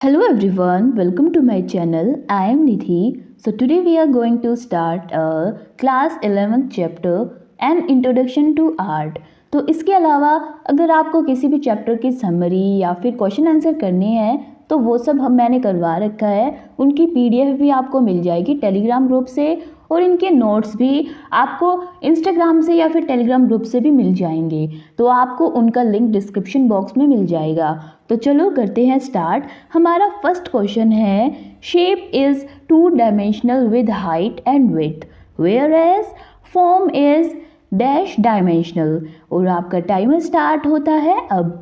Hello everyone, welcome to my channel. I am Nidhi. So today we are going to start a class 11th chapter An Introduction to Art. तो इसके अलावा अगर आपको किसी भी chapter की summary या फिर क्वेश्चन आंसर करने हैं तो वो सब मैंने करवा रखा है। उनकी पीडीएफ भी आपको मिल जाएगी टेलीग्राम ग्रुप से और इनके नोट्स भी आपको इंस्टाग्राम से या फिर टेलीग्राम ग्रुप से भी मिल जाएंगे। तो आपको उनका लिंक डिस्क्रिप्शन बॉक्स में मिल जाएगा। तो चलो करते हैं स्टार्ट। हमारा फर्स्ट क्वेश्चन है shape is two dimensional with height and width whereas form is dash dimensional. और आपका टाइमर स्टार्ट होता है अब।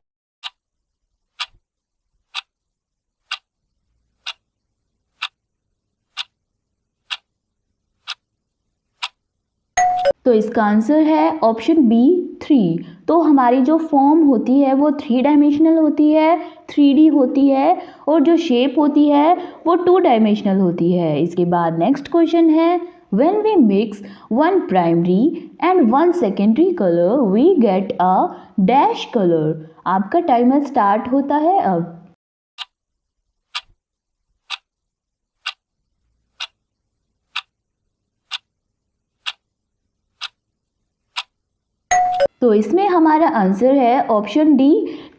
तो इसका आंसर है ऑप्शन बी 3। तो हमारी जो फॉर्म होती है वो 3 डायमेंशनल होती है, 3D होती है, और जो शेप होती है वो 2 डायमेंशनल होती है। इसके बाद नेक्स्ट क्वेश्चन है when we mix one primary and one secondary colour we get a dash colour. आपका टाइमर स्टार्ट होता है अब। तो इसमें हमारा आंसर है ऑप्शन डी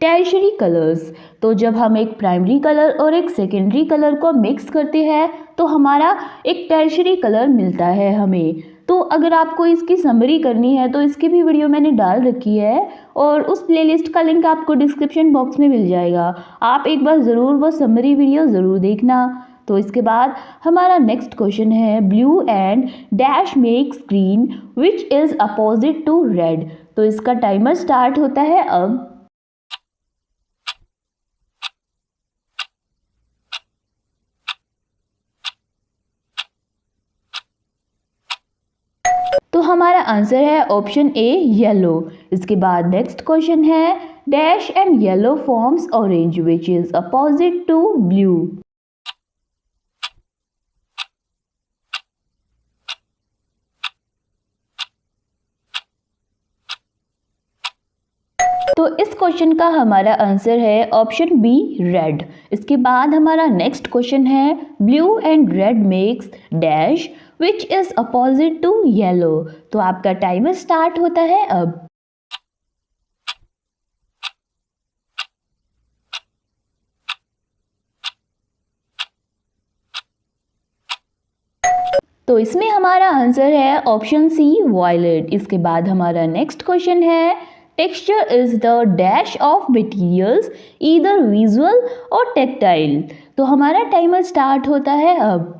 टर्शियरी कलर्स। तो जब हम एक प्राइमरी कलर और एक सेकेंडरी कलर को मिक्स करते हैं तो हमारा एक टर्शियरी कलर मिलता है हमें। तो अगर आपको इसकी समरी करनी है तो इसकी भी वीडियो मैंने डाल रखी है और उस प्लेलिस्ट का लिंक आपको डिस्क्रिप्शन बॉक्स में मिल जाएगा। आप एक बार ज़रूर वो समरी वीडियो ज़रूर देखना। तो इसके बाद हमारा नेक्स्ट क्वेश्चन है blue and dash makes green which is opposite to red. तो इसका टाइमर स्टार्ट होता है अब। तो हमारा आंसर है ऑप्शन ए येलो। इसके बाद नेक्स्ट क्वेश्चन है dash and yellow forms orange which is opposite to blue. तो इस क्वेश्चन का हमारा आंसर है ऑप्शन बी रेड। इसके बाद हमारा नेक्स्ट क्वेश्चन है blue and red makes dash which is opposite to yellow. तो आपका टाइमर स्टार्ट होता है अब। तो इसमें हमारा आंसर है ऑप्शन सी वायलेट। इसके बाद हमारा नेक्स्ट क्वेश्चन है texture is the dash of materials either visual और टेक्टाइल। तो हमारा टाइमर स्टार्ट होता है अब।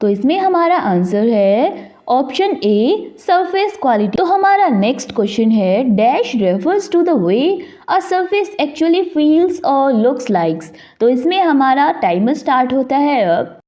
तो इसमें हमारा आंसर है ऑप्शन ए सरफेस क्वालिटी। तो हमारा नेक्स्ट क्वेश्चन है dash refers to the way a surface actually feels और लुक्स लाइक्स। तो इसमें हमारा टाइमर स्टार्ट होता है अब।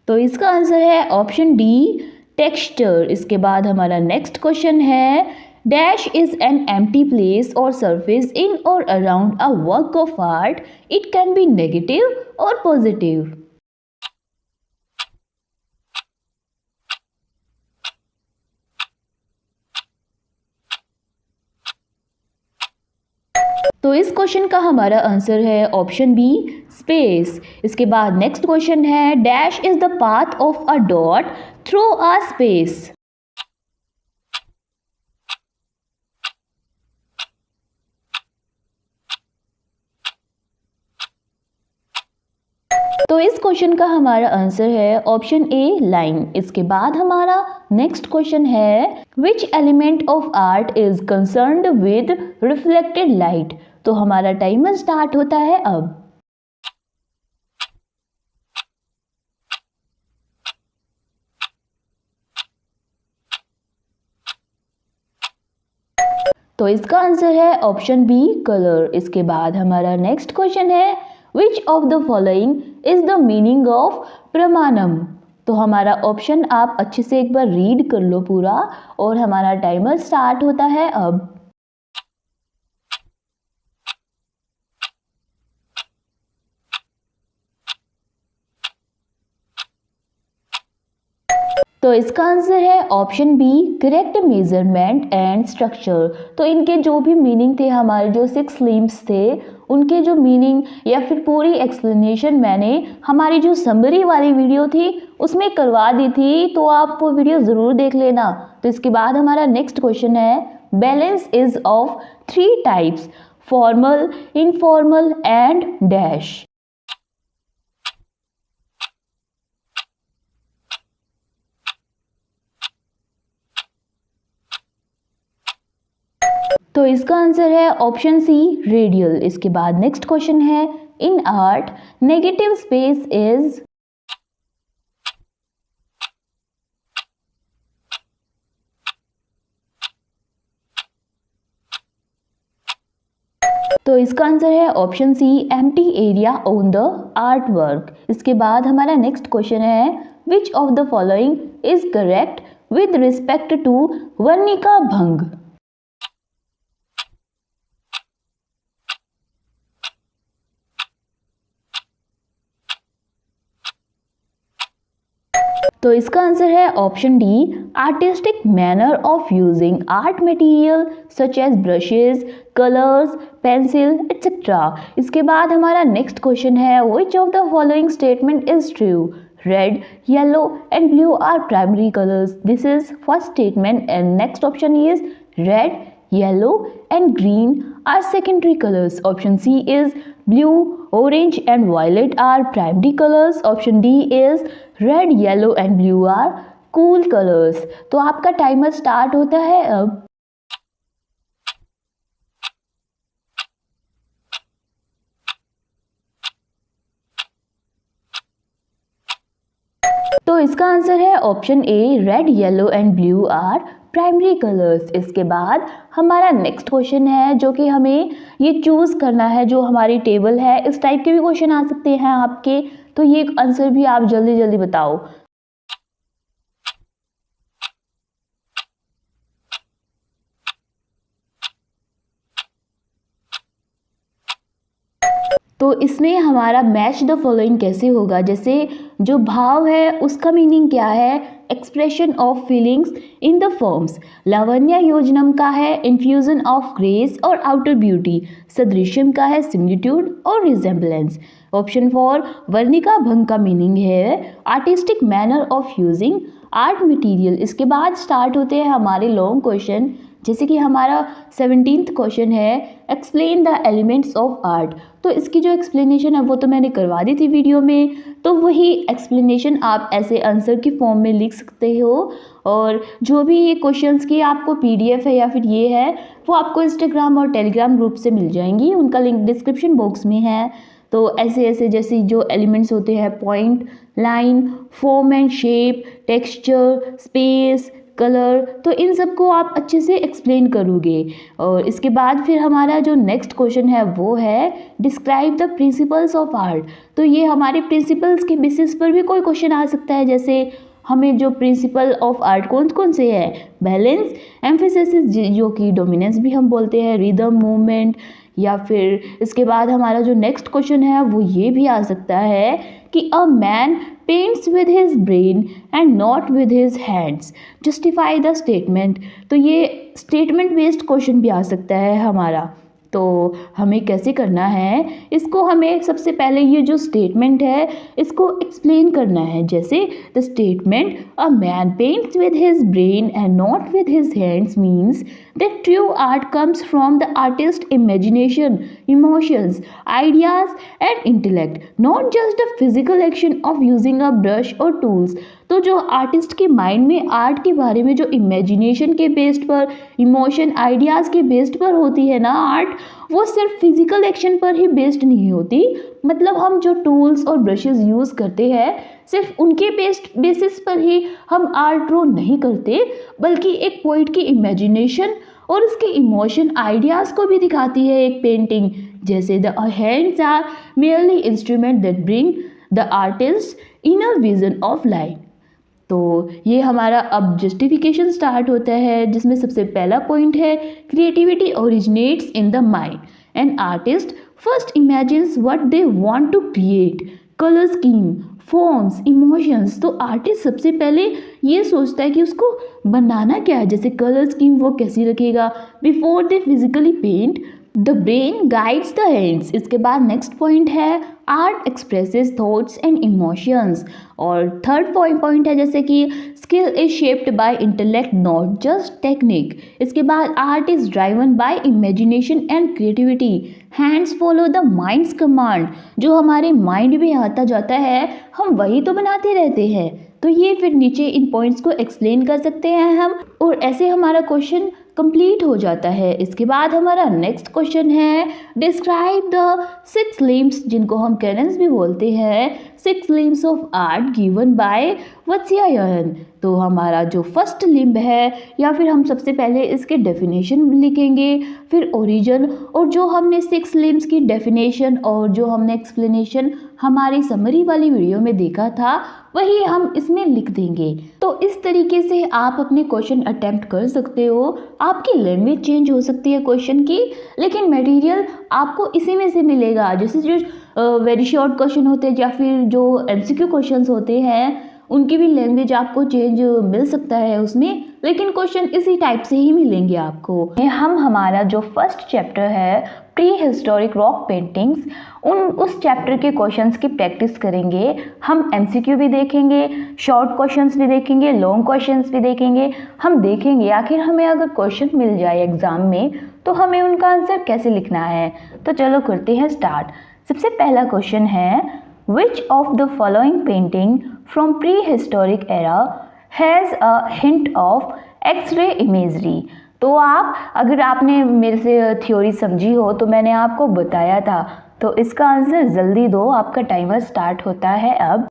तो इसका आंसर है ऑप्शन डी टेक्सचर। इसके बाद हमारा नेक्स्ट क्वेश्चन है dash is an empty place और सरफेस इन और around a work of art. It can be negative और पॉजिटिव। तो इस क्वेश्चन का हमारा आंसर है ऑप्शन बी स्पेस। इसके बाद नेक्स्ट क्वेश्चन है dash is the path of a dot through a space. तो इस क्वेश्चन का हमारा आंसर है ऑप्शन ए लाइन। इसके बाद हमारा नेक्स्ट क्वेश्चन है which element of art is concerned with reflected light. तो हमारा टाइमर स्टार्ट होता है अब। तो इसका आंसर है ऑप्शन बी कलर। इसके बाद हमारा नेक्स्ट क्वेश्चन है which of the following is the meaning of प्रमाणम। तो हमारा ऑप्शन आप अच्छे से एक बार रीड कर लो पूरा और हमारा टाइमर स्टार्ट होता है अब। तो इसका आंसर है option B, correct measurement and structure. तो इनके जो भी मीनिंग थे, हमारे जो 6 लिम्स थे, उनके जो मीनिंग या फिर पूरी एक्सप्लेनेशन मैंने हमारी जो समरी वाली वीडियो थी उसमें करवा दी थी, तो आप वो वीडियो ज़रूर देख लेना। तो इसके बाद हमारा नेक्स्ट क्वेश्चन है, balance is of 3 types, formal, informal and dash. तो इसका आंसर है ऑप्शन सी, रेडियल। इसके बाद नेक्स्ट क्वेश्चन है, in art negative space is. तो इसका आंसर है option C, empty area on the art work. इसके बाद हमारा नेक्स्ट क्वेश्चन है, which of the following is correct with respect to varnika bhanga. तो इसका आंसर है option D, artistic manner of using art material such as brushes, colours, pencil etcetera. इसके बाद हमारा नेक्स्ट क्वेश्चन है, which of the following statement is true, red, yellow and blue are primary colours. This is first statement and next option is red, yellow and green are secondary colors. Option C is blue, orange and violet are primary colors. Option D is red, yellow and blue are cool colors. तो आपका timer start होता है अब। तो इसका answer है option A, red, yellow and blue are primary colours. इसके बाद हमारा नेक्स्ट क्वेश्चन है, जो कि हमें ये चूज़ करना है, जो हमारी टेबल है, इस टाइप के भी क्वेश्चन आ सकते हैं आपके, तो ये आंसर भी आप जल्दी जल्दी बताओ। तो इसमें हमारा मैच द फॉलोइंग कैसे होगा, जैसे जो भाव है उसका मीनिंग क्या है, expression of feelings in the forms. लावण्य योजनम का है इन्फ्यूजन ऑफ ग्रेस और आउटर ब्यूटी। सदृश्यम का है सिमिलिट्यूड और रिजेम्बलेंस। ऑप्शन 4 वर्णिका भंग का मीनिंग है artistic manner of using art material. इसके बाद स्टार्ट होते हैं हमारे लॉन्ग क्वेश्चन, जैसे कि हमारा 17th क्वेश्चन है, explain the elements of art. तो इसकी जो एक्सप्लेनेशन है वो तो मैंने करवा दी थी वीडियो में, तो वही एक्सप्लेनेशन आप ऐसे आंसर की फॉर्म में लिख सकते हो। और जो भी ये क्वेश्चंस की आपको PDF है या फिर ये है, वो आपको इंस्टाग्राम और टेलीग्राम ग्रुप से मिल जाएंगी, उनका लिंक डिस्क्रिप्शन बॉक्स में है। तो ऐसे ऐसे जैसे जो एलिमेंट्स होते हैं, point, line, form and shape, texture, space, colour, तो इन सब को आप अच्छे से एक्सप्लेन करोगे। और इसके बाद फिर हमारा जो नेक्स्ट क्वेश्चन है वो है, describe the principles of art. तो ये हमारे प्रिंसिपल्स के बेसिस पर भी कोई क्वेश्चन आ सकता है, जैसे हमें जो प्रिंसिपल ऑफ आर्ट कौन कौन से हैं, बैलेंस, एम्फेसिस जो कि डोमिनेंस भी हम बोलते हैं, रिदम, मूवमेंट, या फिर इसके बाद हमारा जो नेक्स्ट क्वेश्चन है वो ये भी आ सकता है कि a man paints with his brain and not with his hands, justify the statement. तो ये स्टेटमेंट बेस्ड क्वेश्चन भी आ सकता है हमारा। तो हमें कैसे करना है, इसको हमें सबसे पहले ये जो स्टेटमेंट है इसको एक्सप्लेन करना है। जैसे the statement a man paints with his brain and not with his hands means that true art comes from the artist imagination, emotions, ideas and intellect, not just the physical action of using a brush और tools. तो जो artist के mind में art के बारे में जो imagination के बेस्ड पर, इमोशन, आइडियाज़ के बेस्ड पर होती है ना आर्ट, वो सिर्फ फिजिकल एक्शन पर ही बेस्ड नहीं होती। मतलब हम जो टूल्स और ब्रशेस यूज़ करते हैं सिर्फ उनके बेसिस पर ही हम आर्ट ड्रॉ नहीं करते, बल्कि एक पोइट की इमेजिनेशन और उसके इमोशन, आइडियाज़ को भी दिखाती है एक पेंटिंग। जैसे the hands are merely instrument that bring the artist inner vision of life. तो ये हमारा अब जस्टिफिकेशन स्टार्ट होता है, जिसमें सबसे पहला पॉइंट है, creativity originates in the mind and artist first imagines what they want to create, colour scheme, forms, emotions. तो आर्टिस्ट सबसे पहले ये सोचता है कि उसको बनाना क्या है, जैसे कलर स्कीम वो कैसी रखेगा। Before they physically paint the brain guides the hands. इसके बाद नेक्स्ट पॉइंट है art expresses thoughts and emotions. और थर्ड पॉइंट है जैसे कि skill is shaped by intellect not just technique. इसके बाद art is driven by imagination and creativity. Hands follow the mind's command. जो हमारे माइंड में आता जाता है हम वही तो बनाते रहते हैं। तो ये फिर नीचे इन पॉइंट्स को एक्सप्लेन कर सकते हैं हम, और ऐसे हमारा क्वेश्चन कंप्लीट हो जाता है। इसके बाद हमारा नेक्स्ट क्वेश्चन है डिस्क्राइब द 6 लिम्स, जिनको हम कैनन्स भी बोलते हैं, 6 limbs of art given by Vatsyayan. तो हमारा जो फर्स्ट लिम्ब है, या फिर हम सबसे पहले इसके डेफिनेशन लिखेंगे, फिर ओरिजिन, और जो हमने 6 लिम्स की डेफिनेशन और जो हमने एक्सप्लेनेशन हमारी समरी वाली वीडियो में देखा था वही हम इसमें लिख देंगे। तो इस तरीके से आप अपने क्वेश्चन अटेम्प्ट कर सकते हो। आपकी लैंग्वेज चेंज हो सकती है क्वेश्चन की, लेकिन मटेरियल आपको इसी में से मिलेगा। जैसे जो वेरी शॉर्ट क्वेश्चन होते हैं या फिर जो एमसीक्यू क्वेश्चंस होते हैं उनकी भी लैंग्वेज आपको चेंज मिल सकता है उसमें, लेकिन क्वेश्चन इसी टाइप से ही मिलेंगे आपको। हम हमारा जो फर्स्ट चैप्टर है प्री हिस्टोरिक रॉक पेंटिंग्स, उस चैप्टर के क्वेश्चंस की प्रैक्टिस करेंगे। हम एमसीक्यू भी देखेंगे, शॉर्ट क्वेश्चंस भी देखेंगे, लॉन्ग क्वेश्चंस भी देखेंगे। हम देखेंगे आखिर हमें अगर क्वेश्चन मिल जाए एग्जाम में तो हमें उनका आंसर कैसे लिखना है। तो चलो करते हैं स्टार्ट। सबसे पहला क्वेश्चन है which of the following painting from prehistoric era has a hint of X ray imagery. तो अगर आपने मेरे से थ्योरी समझी हो तो मैंने आपको बताया था। तो इसका आंसर जल्दी दो, आपका टाइमर स्टार्ट होता है अब।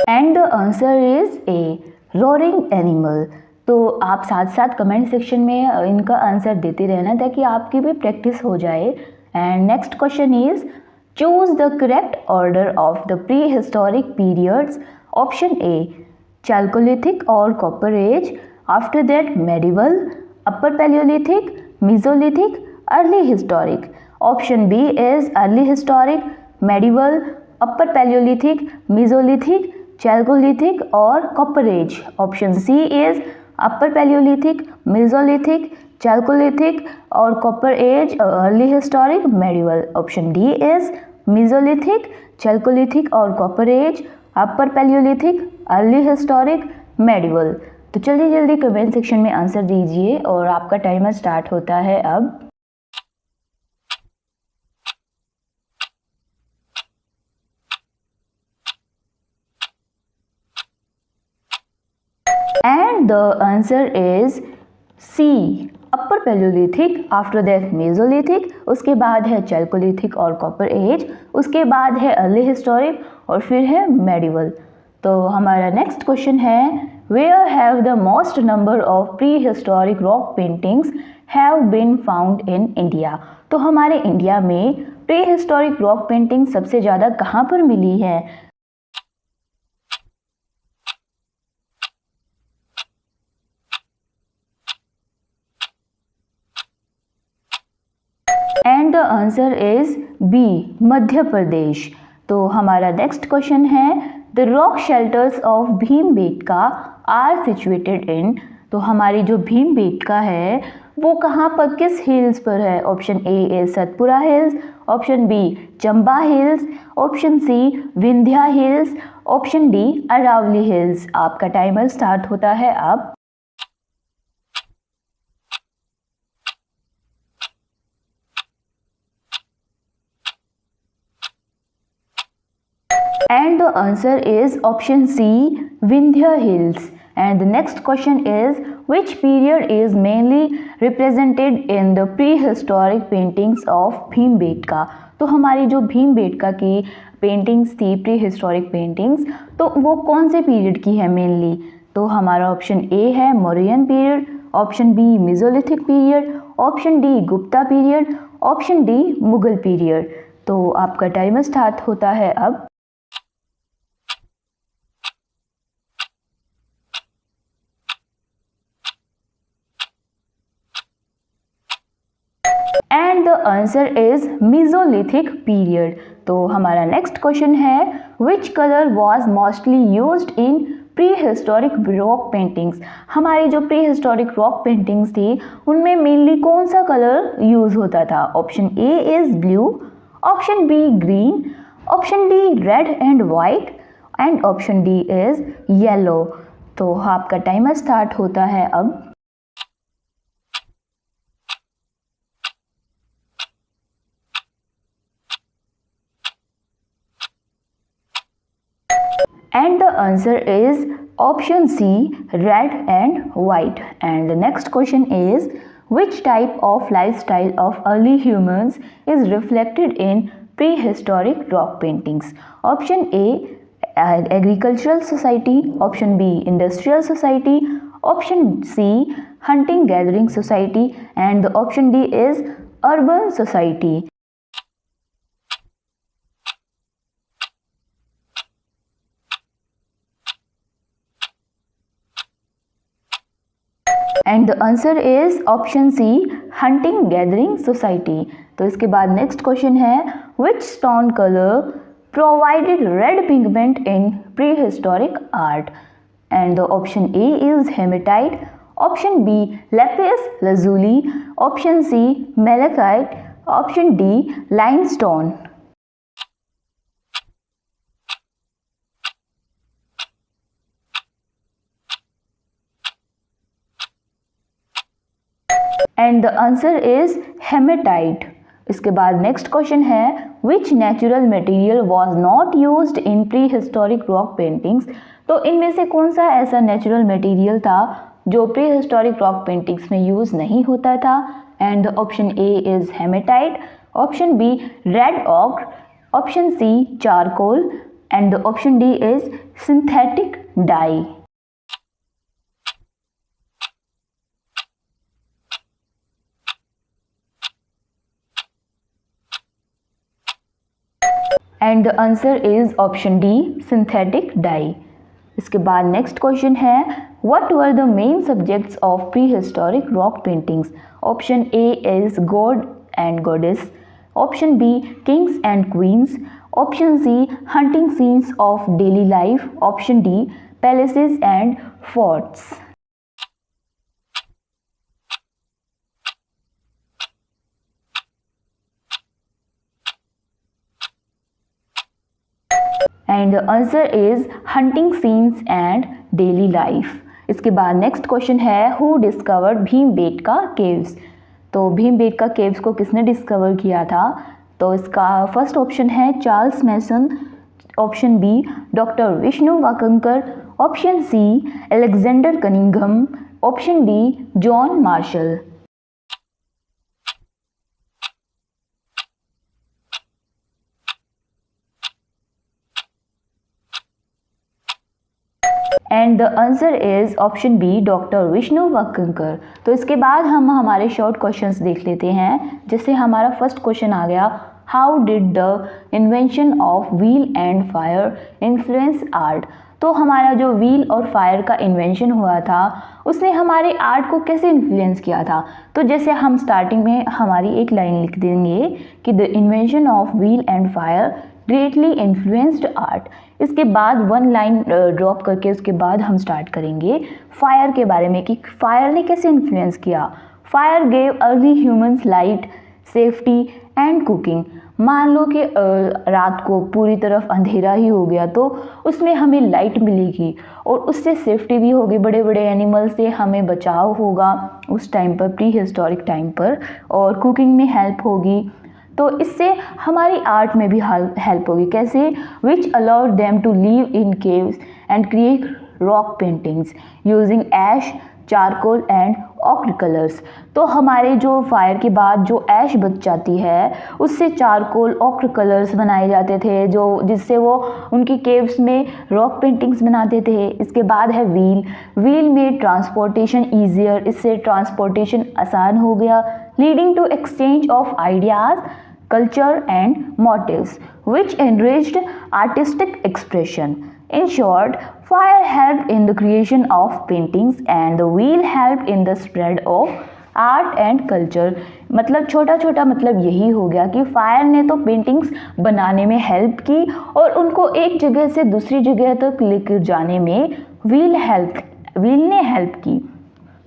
And the answer is a roaring animal. तो आप साथ साथ कमेंट सेक्शन में इनका आंसर देते रहना ताकि आपकी भी प्रैक्टिस हो जाए। And next question is choose the correct order of the pre historic periods. Option A Chalcolithic or Copper Age, after that medieval, Upper Paleolithic, Mesolithic, Early Historic. Option B is Early Historic, Medieval, Upper Paleolithic, Mesolithic, Chalcolithic or Copper Age. Option C is Upper Paleolithic, Mesolithic, Chalcolithic or Copper Age, Early Historic, Medieval. Option D is Mesolithic, Chalcolithic or Copper Age, upper Palaeolithic, early historic, medieval. तो जल्दी जल्दी comment section में answer दीजिए और आपका timer start होता है अब। And the answer is C, upper palaeolithic, after that mesolithic, उसके बाद है चैल्कोलिथिक और कॉपर एज, उसके बाद है अर्ली हिस्टोरिक और फिर है मेडिवल। तो हमारा नेक्स्ट क्वेश्चन है where have the most number of prehistoric rock paintings have been found in India. तो हमारे इंडिया में प्री हिस्टोरिक रॉक पेंटिंग सबसे ज़्यादा कहाँ पर मिली है। And the answer is B, Madhya Pradesh. तो हमारा नेक्स्ट क्वेश्चन है the rock shelters of Bhimbetka are situated in. तो हमारी जो भीमबेटका है वो कहाँ पर, किस हिल्स पर है। Option A is Satpura hills, option B Chamba hills, option C Vindhya hills, option D Aravalli hills. आपका टाइमर स्टार्ट होता है अब। And the answer is option C, Vindhya Hills. And the next question is which period is mainly represented in the prehistoric paintings of Bhimbetka। तो हमारी जो भीमबेटका की paintings थी, pre historic paintings, तो वो कौन से पीरियड की है मेनली। तो हमारा ऑप्शन ए है Mauryan period, option B mesolithic period, option D Gupta period, option D Mughal period. तो आपका टाइमर स्टार्ट होता है अब। And the answer is mesolithic period. तो हमारा नेक्स्ट क्वेश्चन है which colour was mostly used in prehistoric rock paintings. हमारी जो प्री हिस्टोरिक रॉक पेंटिंग्स थी उनमें मेनली कौन सा कलर यूज होता था? Option A is blue, option B green, option D red and white and option D is yellow. तो आपका टाइमर स्टार्ट होता है अब। And the answer is option C, red and white. And the next question is which type of lifestyle of early humans is reflected in prehistoric rock paintings? Option A, agricultural society, option B, industrial society, option C, hunting gathering society, and the option D is urban society. And the answer is option C, hunting gathering society. तो इसके बाद next question है which stone colour provided red pigment in prehistoric art? And the option A is hematite, option B lapis lazuli, option C malachite, option D limestone. And the answer is hematite. इसके बाद next question है which natural material was not used in prehistoric rock paintings? तो इनमें से कौन सा ऐसा natural material था जो प्री हिस्टोरिक रॉक पेंटिंग्स में यूज नहीं होता था? And option A is hematite, option B red ochre, option C charcoal and option D is synthetic dye. And the answer is option D synthetic dye. इसके बाद next question है what were the main subjects of prehistoric rock paintings? Option A is god and goddess, option B kings and queens, option C hunting scenes of daily life, option D palaces and forts. And the answer is hunting scenes and daily life. इसके बाद next question है who discovered Bhimbetka caves? तो Bhimbetka caves को किसने discover किया था? तो इसका फर्स्ट ऑप्शन है Charles Masson, option B doctor Vishnu Wakankar, option C Alexander Cunningham, option D John Marshall. And the answer is option B doctor Vishnu Wakankar. तो इसके बाद हम हमारे शॉर्ट क्वेश्चंस देख लेते हैं। जैसे हमारा फर्स्ट क्वेश्चन आ गया how did the invention of wheel and fire influence art? तो हमारा जो व्हील और फायर का इन्वेंशन हुआ था उसने हमारे आर्ट को कैसे इन्फ्लुएंस किया था? तो जैसे हम स्टार्टिंग में हमारी एक लाइन लिख देंगे कि the invention of wheel and fire greatly influenced art. इसके बाद वन लाइन ड्रॉप करके उसके बाद हम स्टार्ट करेंगे फायर के बारे में कि फायर ने कैसे इन्फ्लुएंस किया। Fire gave early humans light, safety and cooking. मान लो कि रात को पूरी तरफ अंधेरा ही हो गया तो उसमें हमें लाइट मिलेगी और उससे सेफ्टी भी होगी, बड़े बड़े एनिमल से हमें बचाव होगा उस टाइम पर, प्री हिस्टोरिक टाइम पर, और कुकिंग में हेल्प होगी। तो इससे हमारी आर्ट में भी हेल्प होगी। कैसे? Which allowed them to live in caves and create rock paintings using ash, charcoal and ochre colours. तो हमारे जो फायर के बाद जो ऐश बच जाती है उससे चारकोल ऑक्र कलर्स बनाए जाते थे जो जिससे वो उनकी केव्स में रॉक पेंटिंग्स बनाते थे। इसके बाद है व्हील। व्हील में ट्रांसपोर्टेशन ईजियर, इससे ट्रांसपोर्टेशन आसान हो गया, leading to exchange of ideas, culture and motives which enriched artistic expression. In short, fire helped in the creation of paintings and the wheel helped in the spread of art and culture. मतलब छोटा छोटा मतलब यही हो गया कि fire ने तो पेंटिंग्स बनाने में हेल्प की और उनको एक जगह से दूसरी जगह तक लेकर जाने में व्हील ने हेल्प की।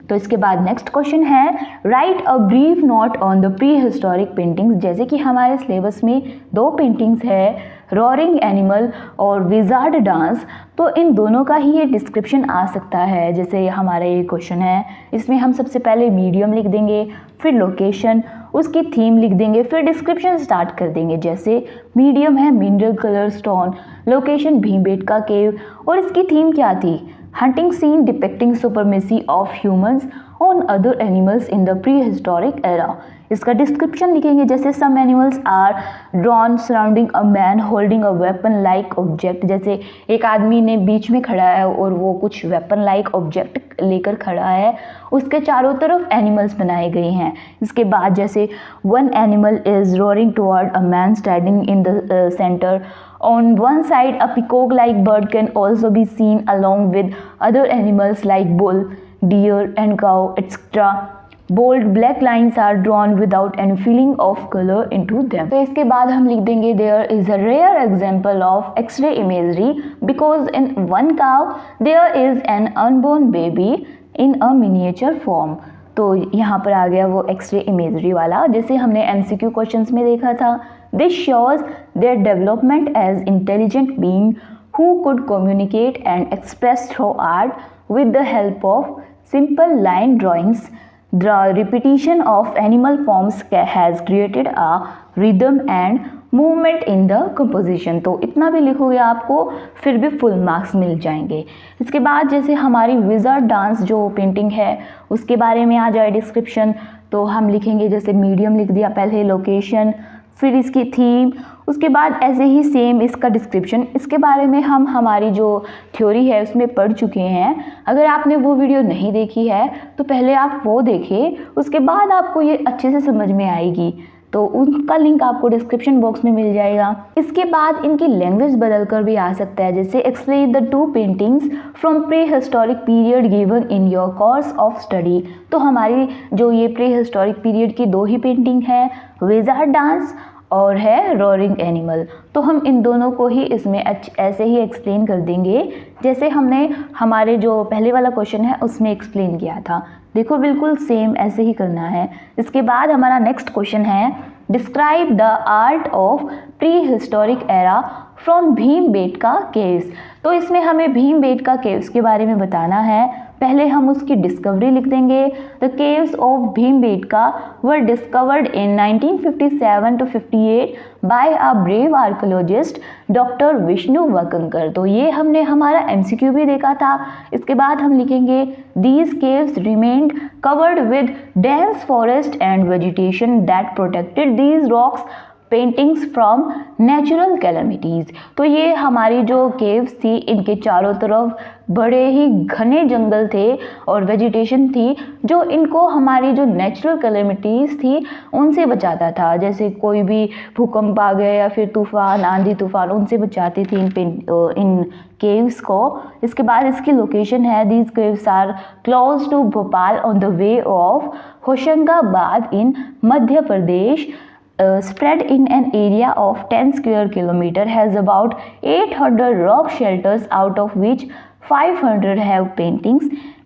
तो इसके बाद नेक्स्ट क्वेश्चन है right a brief note on the pre historic paintings. जैसे कि हमारे सिलेबस में 2 पेंटिंग्स है, रॉरिंग एनिमल और विजार्ड डांस, तो इन दोनों का ही ये डिस्क्रिप्शन आ सकता है। जैसे हमारा ये क्वेश्चन है, इसमें हम सबसे पहले मीडियम लिख देंगे, फिर लोकेशन, उसकी थीम लिख देंगे, फिर डिस्क्रिप्शन स्टार्ट कर देंगे। जैसे मीडियम है mineral colour stone, location Bhimbetka cave, और इसकी थीम क्या थी, hunting scene depicting supremacy of humans on other animals in the prehistoric era। इसका डिस्क्रिप्शन लिखेंगे जैसे some animals are drawn surrounding a man holding a weapon like object. जैसे एक आदमी ने बीच में खड़ा है और वो कुछ वेपन लाइक ऑब्जेक्ट लेकर खड़ा है, उसके चारों तरफ एनिमल्स बनाए गए हैं। इसके बाद जैसे one animal is roaring toward a man standing in the centre. On one side, a peacock-like bird can also be seen along with other animals like bull, deer, and cow, etc. Bold black lines are drawn without any feeling of color into them. तो इसके बाद हम लिख देंगे there is a rare example of X-ray imagery because in one cow there is an unborn baby in a miniature form। तो यहाँ पर आ गया वो एक्सरे इमेजरी वाला, जैसे हमने MCQ क्वेश्चंस में देखा था। This shows their development as intelligent being who could communicate and express through art with the help of simple line drawings. The repetition of animal forms has created a rhythm and movement in the composition। तो इतना भी लिखोगे आपको फिर भी full marks मिल जाएंगे। इसके बाद जैसे हमारी विजार्ड डांस जो पेंटिंग है उसके बारे में आ जाए डिस्क्रिप्शन, तो हम लिखेंगे जैसे मीडियम लिख दिया पहले, लोकेशन, फिर इसकी थीम, उसके बाद ऐसे ही सेम इसका डिस्क्रिप्शन। इसके बारे में हम हमारी जो थ्योरी है उसमें पढ़ चुके हैं। अगर आपने वो वीडियो नहीं देखी है तो पहले आप वो देखें, उसके बाद आपको ये अच्छे से समझ में आएगी। तो उनका लिंक आपको डिस्क्रिप्शन बॉक्स में मिल जाएगा। इसके बाद इनकी लैंग्वेज बदल कर भी आ सकता है, जैसे explain the 2 paintings from pre historic period given in your course of study. तो हमारी जो ये प्री हिस्टोरिक पीरियड की 2 ही पेंटिंग है, विजार्ड डांस और है रोरिंग एनिमल। तो हम इन दोनों को ही इसमें ऐसे ही एक्सप्लेन कर देंगे जैसे हमने हमारे जो पहले वाला क्वेश्चन है उसमें एक्सप्लेन किया था। देखो बिल्कुल सेम ऐसे ही करना है। इसके बाद हमारा नेक्स्ट क्वेश्चन है describe the art of prehistoric era from Bhimbetka caves. तो इसमें हमें भीमबेटका केव्स के बारे में बताना है। पहले हम उसकी डिस्कवरी लिख देंगे। The caves of Bhimbetka were discovered in 1957 to 58 by a brave archaeologist doctor Vishnu Wakankar. तो ये हमने हमारा MCQ भी देखा था। इसके बाद हम लिखेंगे these caves remained covered with dense forest and vegetation that protected these rocks paintings from natural calamities. तो ये हमारी जो केव्स थी इनके चारों तरफ बड़े ही घने जंगल थे और वेजिटेशन थी जो इनको हमारी जो नेचुरल कैलेमिटीज़ थी उनसे बचाता था। जैसे कोई भी भूकंप आ गया या फिर तूफान, आंधी तूफान, उनसे बचाती थी इन केव्स को। इसके बाद इसकी लोकेशन है, these caves are close to Bhopal on the way of Hoshangabad in Madhya Pradesh. Spread in an area of 10 square kilometer, has about 800 rock shelters out of which 500 have paintings।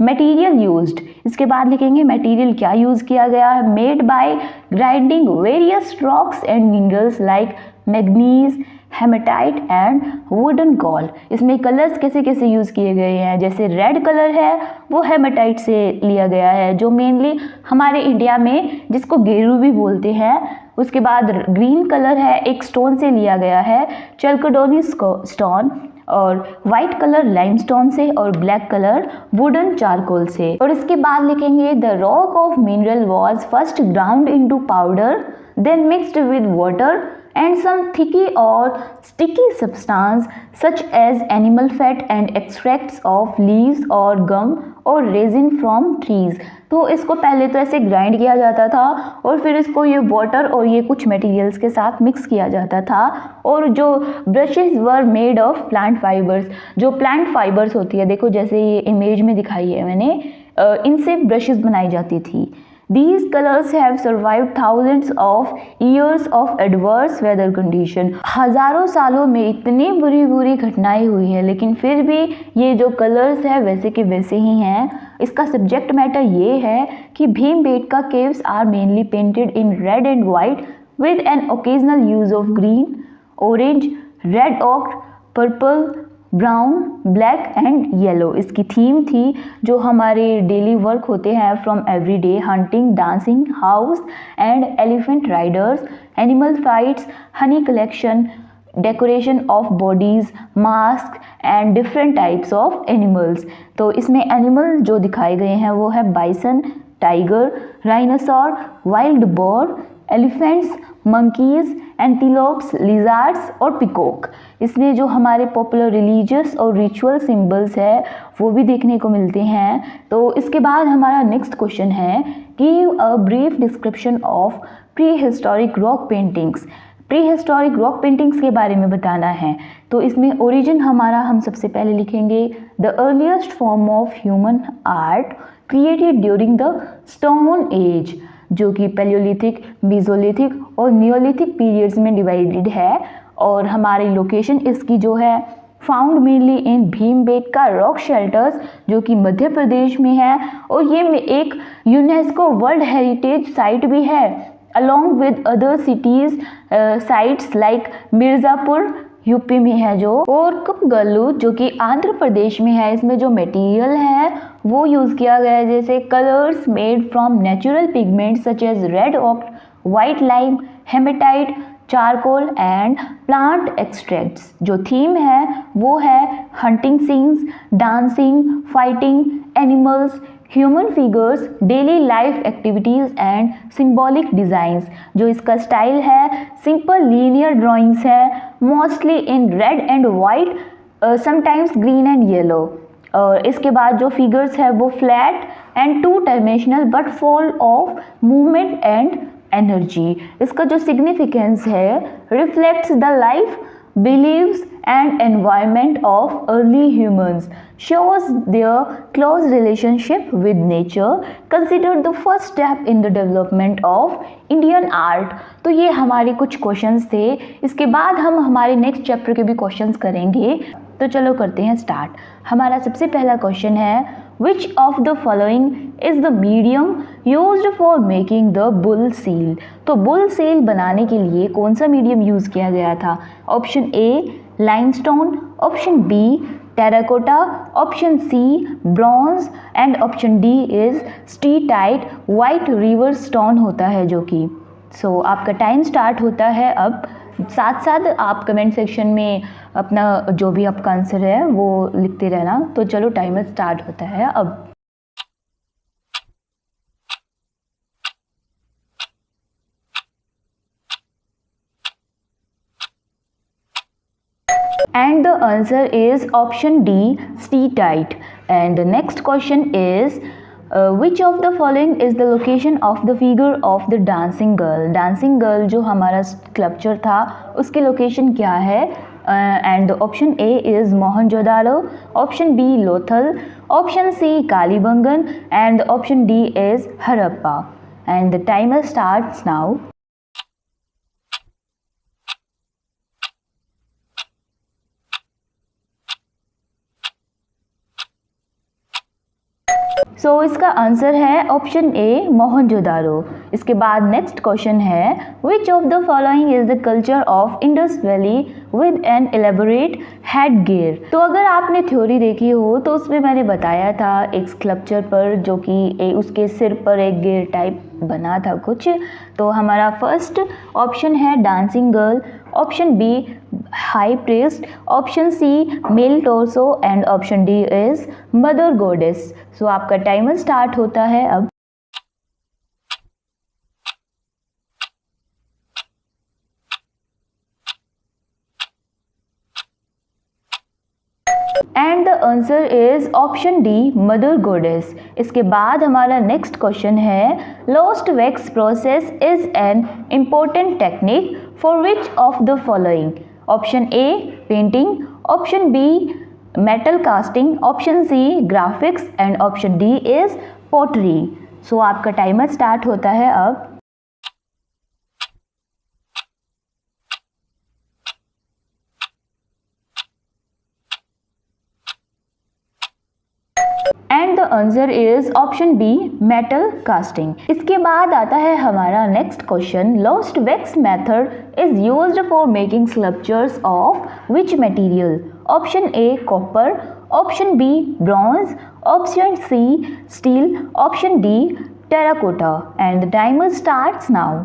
Material used, इसके बाद लिखेंगे मटेरियल क्या use किया गया है, made by grinding various rocks and minerals like manganese, hematite and wooden gall. इसमें colours कैसे कैसे यूज़ किए गए हैं, जैसे रेड कलर है वो हेमेटाइट से लिया गया है जो मेनली हमारे इंडिया में जिसको गेरू भी बोलते हैं। उसके बाद ग्रीन कलर है एक स्टोन से लिया गया है, चैल्केडोनी स्टोन, और वाइट कलर लाइमस्टोन से, और ब्लैक कलर वुडन चारकोल से। और इसके बाद लिखेंगे the rock of mineral was first ground into powder then mixed with water and some thicky or sticky substance such as animal fat and extracts of leaves or gum or resin from trees। तो इसको पहले तो ऐसे grind किया जाता था और फिर इसको ये वाटर और ये कुछ मटेरियल्स के साथ मिक्स किया जाता था। और जो brushes were made of plant fibres, जो प्लांट फाइबर्स होती है, देखो जैसे ये इमेज में दिखाई है मैंने, इनसे ब्रशेस बनाई जाती थी। These colors have survived thousands of years of adverse weather condition. हजारों सालों में इतनी बुरी बुरी घटनाएं हुई हैं, लेकिन फिर भी ये जो कलर्स है वैसे के वैसे ही हैं. इसका सब्जेक्ट मैटर ये है कि Bhimbetka caves are mainly painted in red and white with an occasional use of green, orange, red ochre, purple, brown, black and yellow. इसकी थीम थी जो हमारे डेली वर्क होते हैं from every day, hunting, dancing, house and elephant riders, animal fights, honey collection, decoration of bodies, mask and different types of animals. तो इसमें animal जो दिखाए गए हैं वो है bison, tiger, rhinoceros, wild boar, elephants, monkeys, antelopes, lizards और peacock. इसमें जो हमारे पॉपुलर रिलीजियस और रिचुअल सिंबल्स है वो भी देखने को मिलते हैं. तो इसके बाद हमारा नेक्स्ट क्वेश्चन है, give a brief description of prehistoric rock paintings. Pre historic rock paintings के बारे में बताना है. तो इसमें ओरिजिन हमारा हम सबसे पहले लिखेंगे, the earliest form of human art created during the stone age, जो कि पैलियोलिथिक, मेसोलिथिक और नियोलिथिक पीरियड्स में डिवाइडेड है. और हमारी लोकेशन इसकी जो है फाउंड मेनली इन भीमबेटका रॉक शेल्टर्स, जो कि मध्य प्रदेश में है. और ये एक यूनेस्को वर्ल्ड हेरिटेज साइट भी है, along with other cities sites like Mirzapur UP में है जो, और कुपगल्लू जो कि आंध्र प्रदेश में है. इसमें जो मटेरियल है वो यूज़ किया गया है, जैसे colours made from natural pigments such as red ऑक्ट, white lime, hematite, charcoal and plant extracts. जो थीम है वो है hunting scenes, dancing, fighting, animals, human figures, daily life activities and symbolic designs. जो इसका स्टाइल है सिंपल लीनियर ड्राइंग्स है, mostly in red and white, sometimes green and yellow. और इसके बाद जो फिगर्स है वो flat and two dimensional but full of movement and energy. इसका जो सिग्निफिकेंस है, reflects the life, beliefs and environment of early humans, shows their close relationship with nature, considered the first step in the development of Indian art. तो ये हमारे कुछ questions थे. इसके बाद हम हमारे नेक्स्ट चैप्टर के भी क्वेश्चंस करेंगे. तो चलो करते हैं स्टार्ट. हमारा सबसे पहला क्वेश्चन है, which of the following is the medium used for making the bull seal? तो bull seal बनाने के लिए कौन सा मीडियम यूज़ किया गया था? Option A limestone, option B terracotta, option C bronze and option D is steatite white river stone होता है जो कि. सो आपका टाइम स्टार्ट होता है अब. साथ साथ आप कमेंट सेक्शन में अपना जो भी आपका आंसर है वो लिखते रहना. तो चलो टाइमर स्टार्ट होता है अब. And the answer is option D, steatite. And the next question is, which of the following is the location of the figure of the dancing girl? Dancing girl जो हमारा स्कल्पचर था उसकी location क्या है? And option A is Mohenjo-daro, option B Lothal, option C Kalibangan and option D is Harappa. And the timer starts now. सो इसका answer है option ए मोहनजोदारो. इसके बाद नेक्स्ट क्वेश्चन है, which of the following is the culture of Indus valley with an elaborate headgear? तो अगर आपने theory देखी हो तो उसमें मैंने बताया था एक स्कल्पचर पर जो कि उसके सिर पर एक गियर टाइप बना था कुछ. तो हमारा फर्स्ट ऑप्शन है dancing girl, option B high priest, option C male torso and option D is mother goddess. So आपका टाइमर स्टार्ट होता है अब. And the answer is option D mother goddess. इसके बाद हमारा नेक्स्ट क्वेश्चन है, lost wax process is an important technique for which of the following? Option A painting, option B metal casting, option C graphics and option D is pottery. So आपका timer start होता है अब। And the answer is option B, metal casting. इसके बाद आता है हमारा next question. Lost wax method is used for making sculptures of which material? Option A copper, option B bronze, option C steel, option D terracotta. And the timer starts now.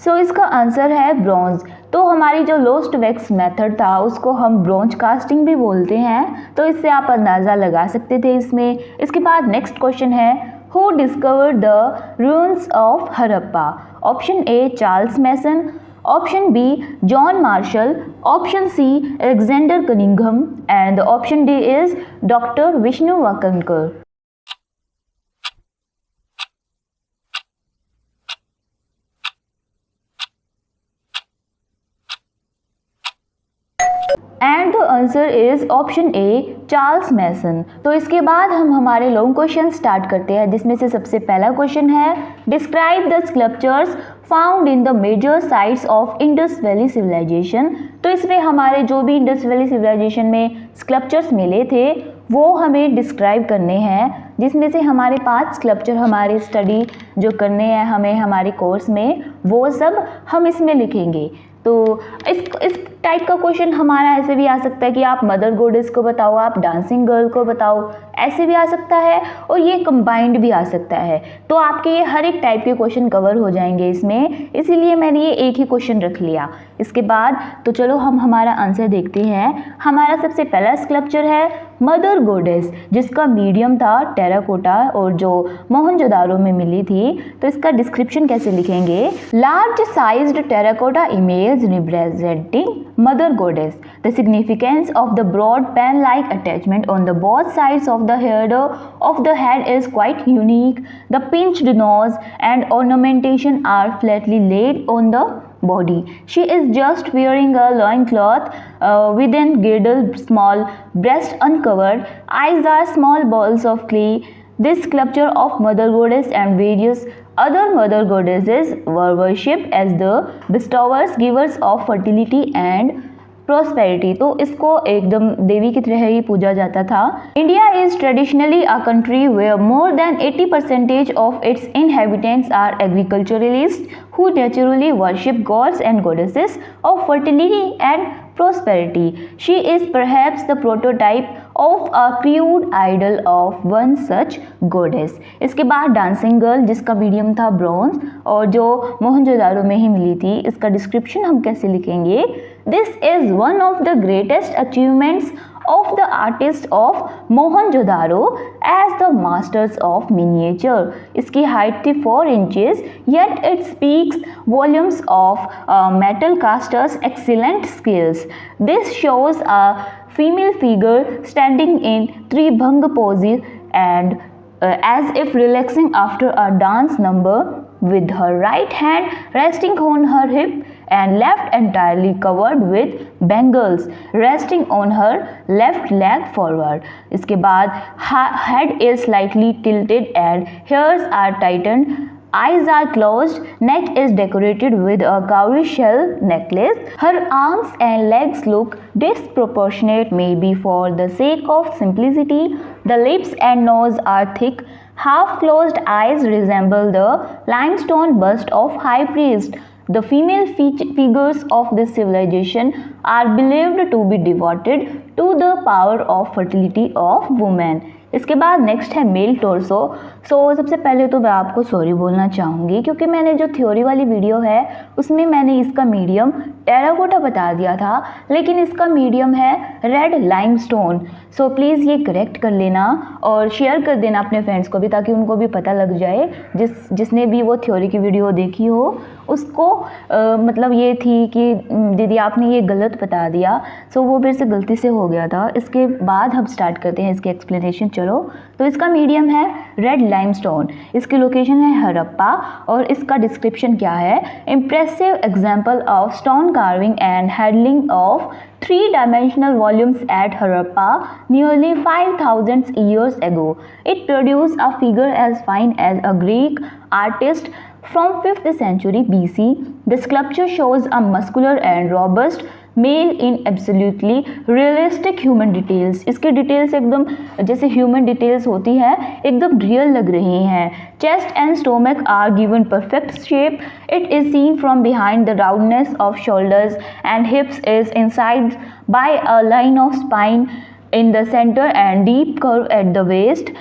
So इसका answer है bronze. तो हमारी जो lost wax method था उसको हम bronze casting भी बोलते हैं, तो इससे आप अंदाज़ा लगा सकते थे इसमें। इसके बाद नेक्स्ट क्वेश्चन है, who discovered the ruins of Harappa? Option A Charles Masson, option B John Marshall, option C Alexander Cunningham and option D is doctor Vishnu Wakankar. And the answer is option A Charles Masson. तो इसके बाद हम हमारे long question start करते हैं, जिसमें से सबसे पहला क्वेश्चन है, describe the sculptures found in the major sites of Indus valley civilisation. तो इसमें हमारे जो भी इंडस वैली सिविलाइजेशन में स्कल्पचर्स मिले थे वो हमें डिस्क्राइब करने हैं, जिसमें से हमारे 5 स्कल्पचर हमारे स्टडी जो करने हैं हमें हमारे कोर्स में, वो सब हम इसमें लिखेंगे। तो इस टाइप का क्वेश्चन हमारा ऐसे भी आ सकता है कि आप मदर गॉडेस को बताओ, आप डांसिंग गर्ल को बताओ, ऐसे भी आ सकता है, और ये कंबाइंड भी आ सकता है। तो आपके ये हर एक टाइप के क्वेश्चन कवर हो जाएंगे इसमें, इसीलिए मैंने ये एक ही क्वेश्चन रख लिया। इसके बाद तो चलो हम हमारा आंसर देखते हैं। हमारा सबसे पहला स्कल्पचर है मदर गॉडेस, जिसका मीडियम था टेराकोटा और जो मोहनजोदारो में मिली थी। तो इसका डिस्क्रिप्शन कैसे लिखेंगे? Large sized terracotta image representing mother goddess. The significance of the broad pen-like attachment on the both sides of the head is quite unique. The pinched nose and ornamentation are flatly laid on the body. She is just wearing a loincloth within girdle, small breast uncovered. Eyes are small balls of clay. This sculpture of mother goddess and various other mother goddesses were worshipped as the bestowers, givers of fertility and prosperity. तो इसको एकदम देवी की तरह ही पूजा जाता था। India is traditionally a country where more than 80% of its inhabitants are agriculturalists who naturally worship gods and goddesses of fertility and prosperity. She is perhaps the prototype of a crude idol of one such goddess. इसके बाद dancing girl, जिसका medium था bronze और जो मोहनजोदारो में ही मिली थी। इसका description हम कैसे लिखेंगे? This is one of the greatest achievements of the artists of Mohenjo-daro as the masters of miniature. इसकी हाइट थी 4 inches, yet it speaks volumes of metal casters' excellent skills. This shows a female figure standing in Tribhanga pose and as if relaxing after a dance number, with her right hand resting on her hip and left entirely covered with bangles, resting on her left leg forward. इसके बाद head is slightly tilted and hairs are tightened. Eyes are closed. Neck is decorated with a cowrie shell necklace. Her arms and legs look disproportionate, maybe for the sake of simplicity. The lips and nose are thick. Half-closed eyes resemble the limestone bust of high priest. The female figures of this civilization are believed to be devoted to the power of fertility of women. इसके बाद next है mail torso. सबसे पहले तो मैं आपको sorry बोलना चाहूँगी, क्योंकि मैंने जो थ्योरी वाली वीडियो है उसमें मैंने इसका मीडियम टेराकोटा बता दिया था, लेकिन इसका मीडियम है रेड लाइमस्टोन। सो प्लीज़ ये करेक्ट कर लेना और शेयर कर देना अपने फ्रेंड्स को भी, ताकि उनको भी पता लग जाए, जिसने भी वो थ्योरी की वीडियो देखी हो उसको मतलब ये थी कि दीदी आपने ये गलत बता दिया। सो वो मेरे से गलती से हो गया था। इसके बाद हम स्टार्ट करते हैं इसकी एक्सप्लेनेशन। चलो, तो इसका मीडियम है रेड लाइमस्टोन, इसकी लोकेशन है हड़प्पा और इसका डिस्क्रिप्शन क्या है। Impressive example of stone carving and handling of 3-dimensional volumes at Harappa nearly 5,000 years ago. It produced a figure as fine as a Greek artist from 5th century BC. The sculpture shows a muscular and robust male in absolutely realistic human details. इसके details एकदम जैसे human details होती है एकदम real लग रही हैं। Chest and stomach are given perfect shape. It is seen from behind. The roundness of shoulders and hips is inside by a line of spine in the center and deep curve at the waist.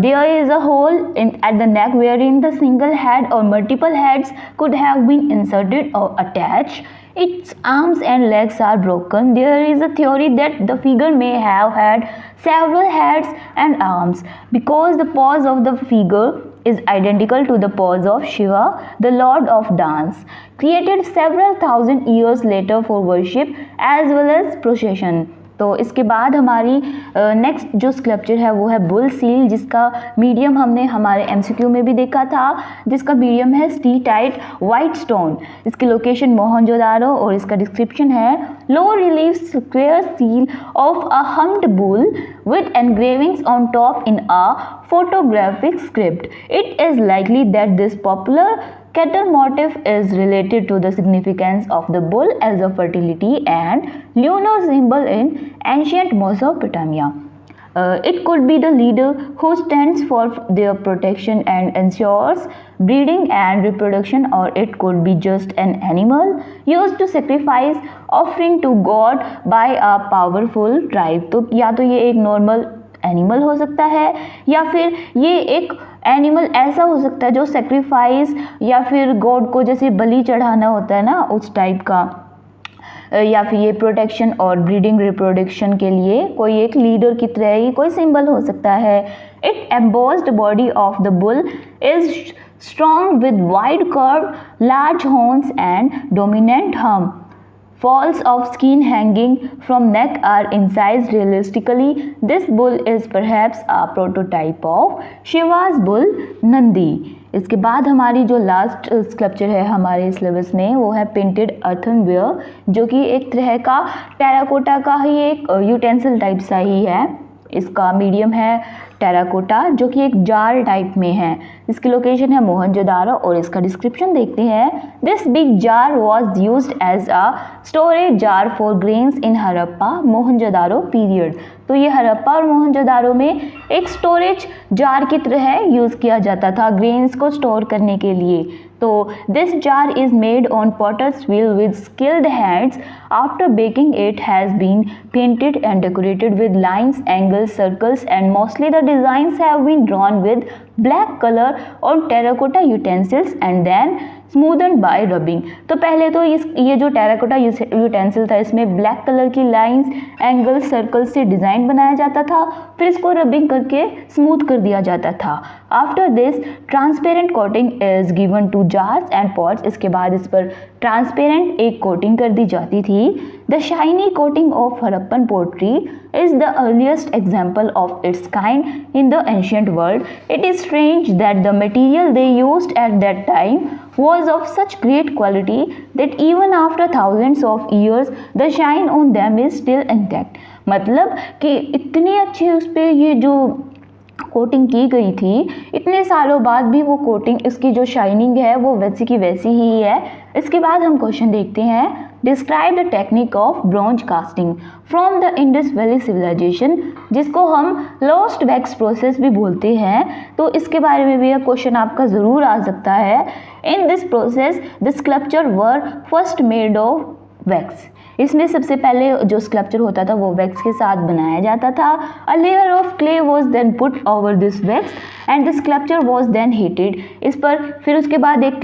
There is a hole at the neck wherein the single head or multiple heads could have been inserted or attached. Its arms and legs are broken. There is a theory that the figure may have had several heads and arms because the pose of the figure is identical to the pose of Shiva, the lord of dance, created several thousand years later for worship as well as procession. तो इसके बाद हमारी next जो sculpture है वो है bull seal, जिसका medium हमने हमारे एमसीक्यू में भी देखा था, जिसका मीडियम है स्टीटाइट वाइट स्टोन। इसकी लोकेशन मोहनजोदारो और इसका डिस्क्रिप्शन है low relief square seal of a humped bull with engravings on top in a photographic script. It is likely that this popular cattle motif is related to the significance of the bull as a fertility and lunar symbol in ancient Mesopotamia. It could be the leader who stands for their protection and ensures breeding and reproduction, or it could be just an animal used to sacrifice offering to God by a powerful tribe. तो या तो ये एक normal animal हो सकता है या फिर ये एक एनिमल ऐसा हो सकता है जो सेक्रीफाइस या फिर गॉड को जैसे बलि चढ़ाना होता है ना, उस टाइप का, या फिर ये प्रोटेक्शन और ब्रीडिंग रिप्रोडक्शन के लिए कोई एक लीडर की तरह ही कोई सिंबल हो सकता है। It embossed body of the bull is strong with wide curve, large horns and dominant hump. Falls of skin hanging from neck are incised realistically. This bull is perhaps a prototype of Shiva's bull Nandi. इसके बाद हमारी जो last sculpture है हमारे syllabus में वो है painted अर्थनवेयर, जो कि एक तरह का टेराकोटा का ही एक यूटेंसिल टाइप सा ही है। इसका मीडियम है टेराकोटा, जो कि एक जार टाइप में है। इसकी लोकेशन है मोहनजोदारो और इसका डिस्क्रिप्शन देखते हैं। This big jar was used as a storage jar for grains in Harappa Mohenjodaro period. तो ये हड़प्पा और मोहनजोदारो में एक स्टोरेज जार की तरह यूज़ किया जाता था ग्रेन्स को स्टोर करने के लिए। तो this jar is made on potter's wheel with skilled hands. After baking it has been painted and decorated with lines, angles, circles, and mostly the designs have been drawn with black color on terracotta utensils and then smoothened by rubbing. तो पहले तो ये जो terracotta utensil था इसमें black colour की lines, angles, circles से design बनाया जाता था, फिर इसको रबिंग करके स्मूथ कर दिया जाता था। After this transparent coating is given to jars and pots. इसके बाद इस पर ट्रांसपेरेंट एक कोटिंग कर दी जाती थी। The shiny coating of Harappan pottery is the earliest example of its kind in the ancient world. It is strange that the material they used at that time was of such great quality that even after thousands of years the shine on them is still intact. मतलब कि इतनी अच्छी उस पर ये जो coating की गई थी, इतने सालों बाद भी वो कोटिंग, इसकी जो शाइनिंग है वो वैसी की वैसी ही है। इसके बाद हम क्वेश्चन देखते हैं। Describe the technique of bronze casting from the Indus valley civilisation, जिसको हम लॉस्ट वैक्स प्रोसेस भी बोलते हैं। तो इसके बारे में भी यह क्वेश्चन आपका ज़रूर आ सकता है। In this process the sculpture were first made of wax. इसमें सबसे पहले जो स्कल्पचर होता था वो वैक्स के साथ बनाया जाता था। A layer of clay was then put over this wax and the sculpture was then heated. इस पर फिर उसके बाद एक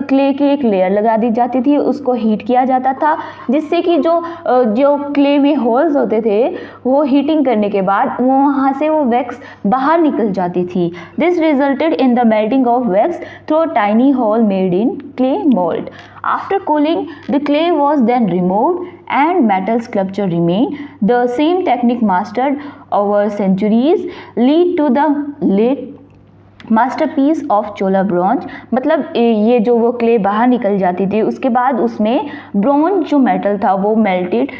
क्ले की एक लेयर लगा दी जाती थी, उसको हीट किया जाता था, जिससे कि जो क्ले में होल्स होते थे वो हीटिंग करने के बाद वो वहाँ से वो वैक्स बाहर निकल जाती थी। This resulted in the melting of wax through tiny hole made in clay mould. After cooling, the clay was then removed and metal sculpture remained. The same technique mastered over centuries lead to the late masterpiece of Chola bronze. मतलब ये जो वो clay बाहर निकल जाती थी उसके बाद उसमें ब्रॉन्ज जो मेटल था वो मेल्टेड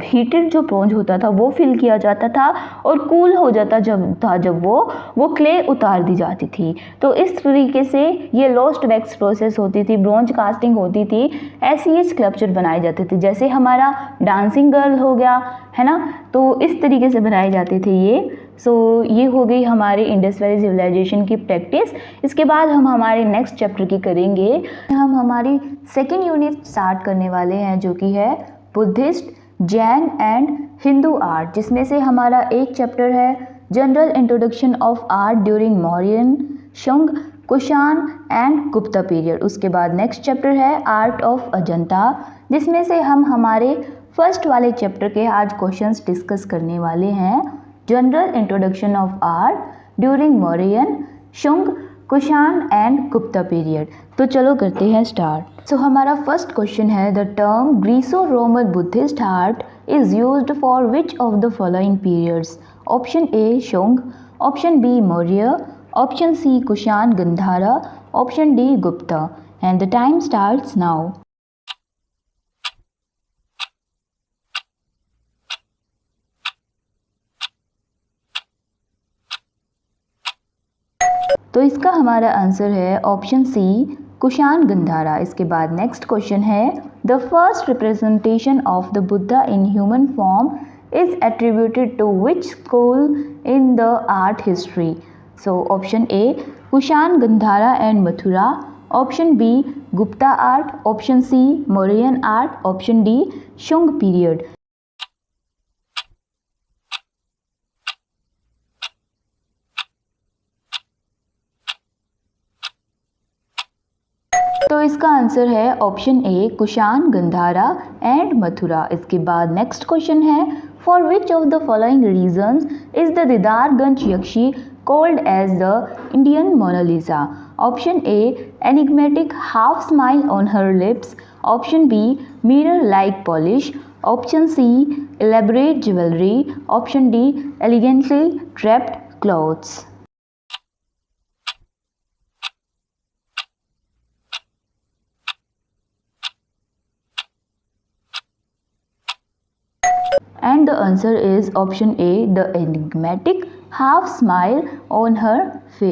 हीटेड जो ब्रॉन्ज होता था वो फिल किया जाता था और कूल हो जाता जब वो क्ले उतार दी जाती थी। तो इस तरीके से ये लोस्ट वैक्स प्रोसेस होती थी, ब्रॉन्ज कास्टिंग होती थी, ऐसे ही स्कल्पचर बनाए जाते थे। जैसे हमारा डांसिंग गर्ल हो गया है ना, तो इस तरीके से बनाए जाते थे ये। ये हो गई हमारे इंडस वैली सिविलाइजेशन की प्रैक्टिस। इसके बाद हम हमारे नेक्स्ट चैप्टर की करेंगे। हम हमारी सेकेंड यूनिट स्टार्ट करने वाले हैं जो कि है Buddhist, Jain and Hindu art, जिसमें से हमारा एक चैप्टर है general introduction of art during Mauryan, Shunga, Kushan and Gupta period. उसके बाद नेक्स्ट चैप्टर है आर्ट ऑफ अजंता, जिसमें से हम हमारे फर्स्ट वाले चैप्टर के आज क्वेश्चंस डिस्कस करने वाले हैं। General introduction of art during Mauryan, Shunga, Kushan and Gupta period. तो चलो करते हैं स्टार्ट। हमारा फर्स्ट क्वेश्चन है the term Graeco Roman Buddhist art is used for which of the following periods? Option A Shunga, option B Maurya, option C Kushan Gandhara, option D Gupta. And the time starts now. तो इसका हमारा answer है option C Kushan Gandhara. इसके बाद next question है the first representation of the Buddha in human form is attributed to which school in the art history? Option A Kushan Gandhara and Mathura, option B Gupta art, option C Mauryan art, option D Shunga period. तो इसका answer है option A Kushan Gandhara and Mathura. इसके बाद next question है for which of the following reasons is the Didarganj Yakshi called as the Indian Mona Lisa? Option A enigmatic half smile on her lips, option B mirror like polish, option C elaborate jewellery, option D elegantly draped clothes. And the answer is option A, the enigmatic half smile on her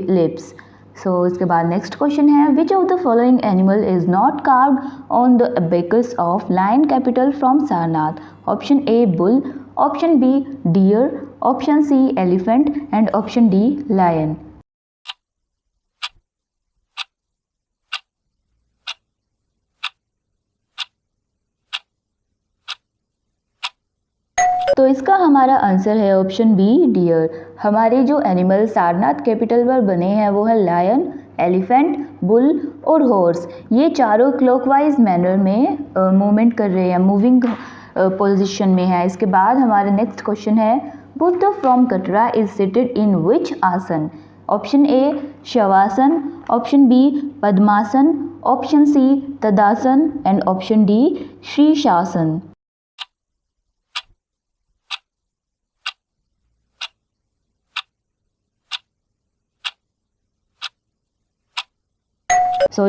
lips. इसके बाद next question है which of the following animal is not carved on the abacus of lion capital from Sarnath? Option A bull, option B deer, option C elephant and option D lion. तो इसका हमारा answer है option B dear. हमारे जो animal Sarnath capital पर बने हैं वो है लायन, एलिफेंट, बुल और हॉर्स। ये चारों क्लॉकवाइज मैनर में मूवमेंट कर रहे हैं, मूविंग पोजीशन में है। इसके बाद हमारा नेक्स्ट क्वेश्चन है Buddha from Katra is seated in which asan? Option A Shavasana, option B Padmasana, option C Tadasana and option D Shirshasana.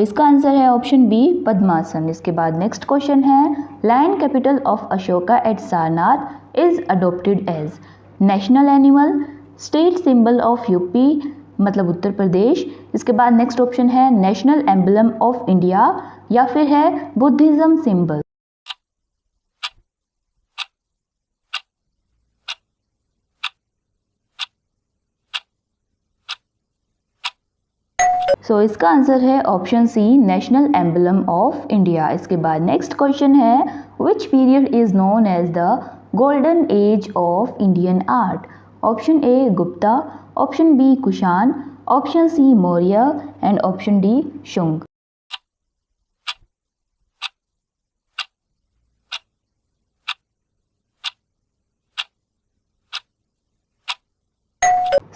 इसका आंसर है ऑप्शन बी पद्मासन। इसके बाद नेक्स्ट क्वेश्चन है lion capital of Ashoka at Sarnath is adopted as national animal, state symbol of UP मतलब उत्तर प्रदेश। इसके बाद next option है national emblem of India या फिर है बुद्धिज्म सिंबल। सो इसका आंसर है option C, national emblem of India. इसके बाद नेक्स्ट क्वेश्चन है, which period is known as the golden age of Indian art? Option A Gupta, option B Kushan, option C Maurya and option D Shunga.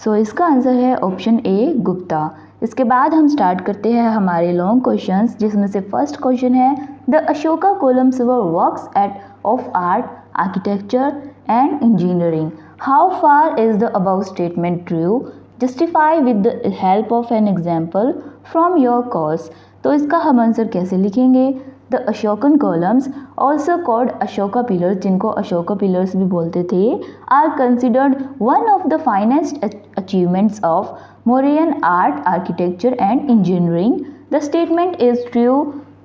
So इसका answer है option A Gupta. इसके बाद हम start करते हैं हमारे लॉन्ग क्वेश्चंस, जिसमें से फर्स्ट क्वेश्चन है, the Ashoka columns were works at of art, architecture and engineering. How far is the above statement true? Justify with the help of an example from your course. तो इसका हम answer कैसे लिखेंगे? The Ashokan columns, also called Ashoka pillars, जिनको Ashoka pillars भी बोलते थे, are considered one of the finest achievements of Mauryan art, architecture and engineering. The statement is true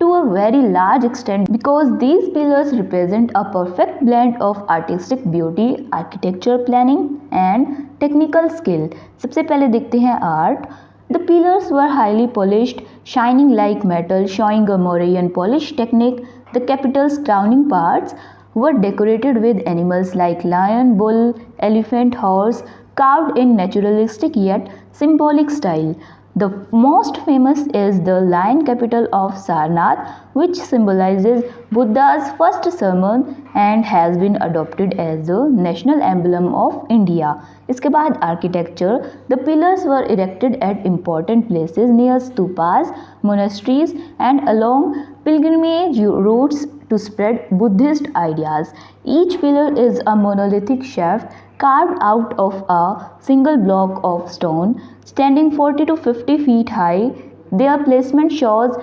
to a very large extent because these pillars represent a perfect blend of artistic beauty, architecture planning and technical skill. सबसे पहले देखते हैं art. The pillars were highly polished, shining like metal, showing a Mauryan polish technique. The capital's crowning parts were decorated with animals like lion, bull, elephant, horse, carved in naturalistic yet symbolic style. The most famous is the lion capital of Sarnath, which symbolizes Buddha's first sermon and has been adopted as the national emblem of India. इसके बाद architecture, the pillars were erected at important places near stupas, monasteries and along pilgrimage routes to spread Buddhist ideas. Each pillar is a monolithic shaft carved out of a single block of stone, standing 40 to 50 feet high. Their placement shows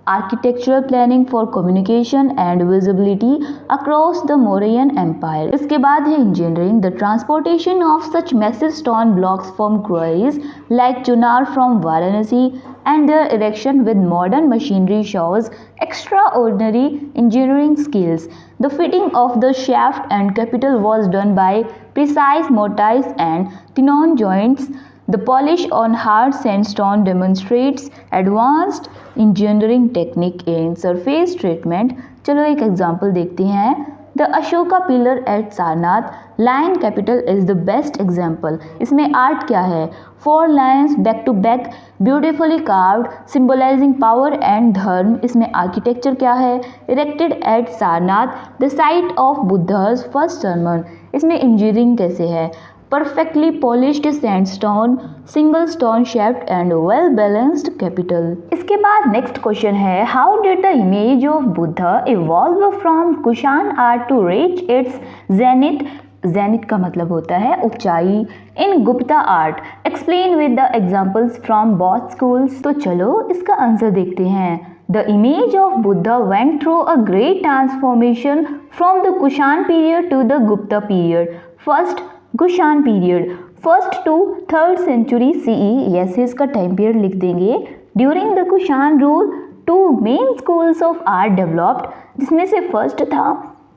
architectural planning for communication and visibility across the Mauryan Empire. इसके बाद है engineering. The transportation of such massive stone blocks from quarries like Chunar from Varanasi and their erection with modern machinery shows extraordinary engineering skills. The fitting of the shaft and capital was done by precise mortise and tenon joints. The polish on hard sandstone demonstrates advanced engineering technique in surface treatment. चलो एक example देखते हैं. The Ashoka pillar at Sarnath, lion capital is the best example. इसमें art क्या है? 4 lions back to back, beautifully carved, symbolizing power and dharma. इसमें architecture क्या है? Erected at Sarnath, the site of Buddha's first sermon. इसमें engineering कैसे है? Perfectly polished sandstone, single stone shaft and well balanced capital. इसके बाद next question है, how did the image of Buddha evolve from Kushan art to reach its zenith? Zenith का मतलब होता है ऊंचाई. In Gupta art, explain with the examples from both schools. तो चलो इसका आंसर देखते हैं. The image of Buddha went through a great transformation from the Kushan period to the Gupta period. First Kushan period, 1st to 3rd century CE. yes, इसका time period लिख देंगे. During the Kushan rule, 2 main schools of art developed, जिसमें से first था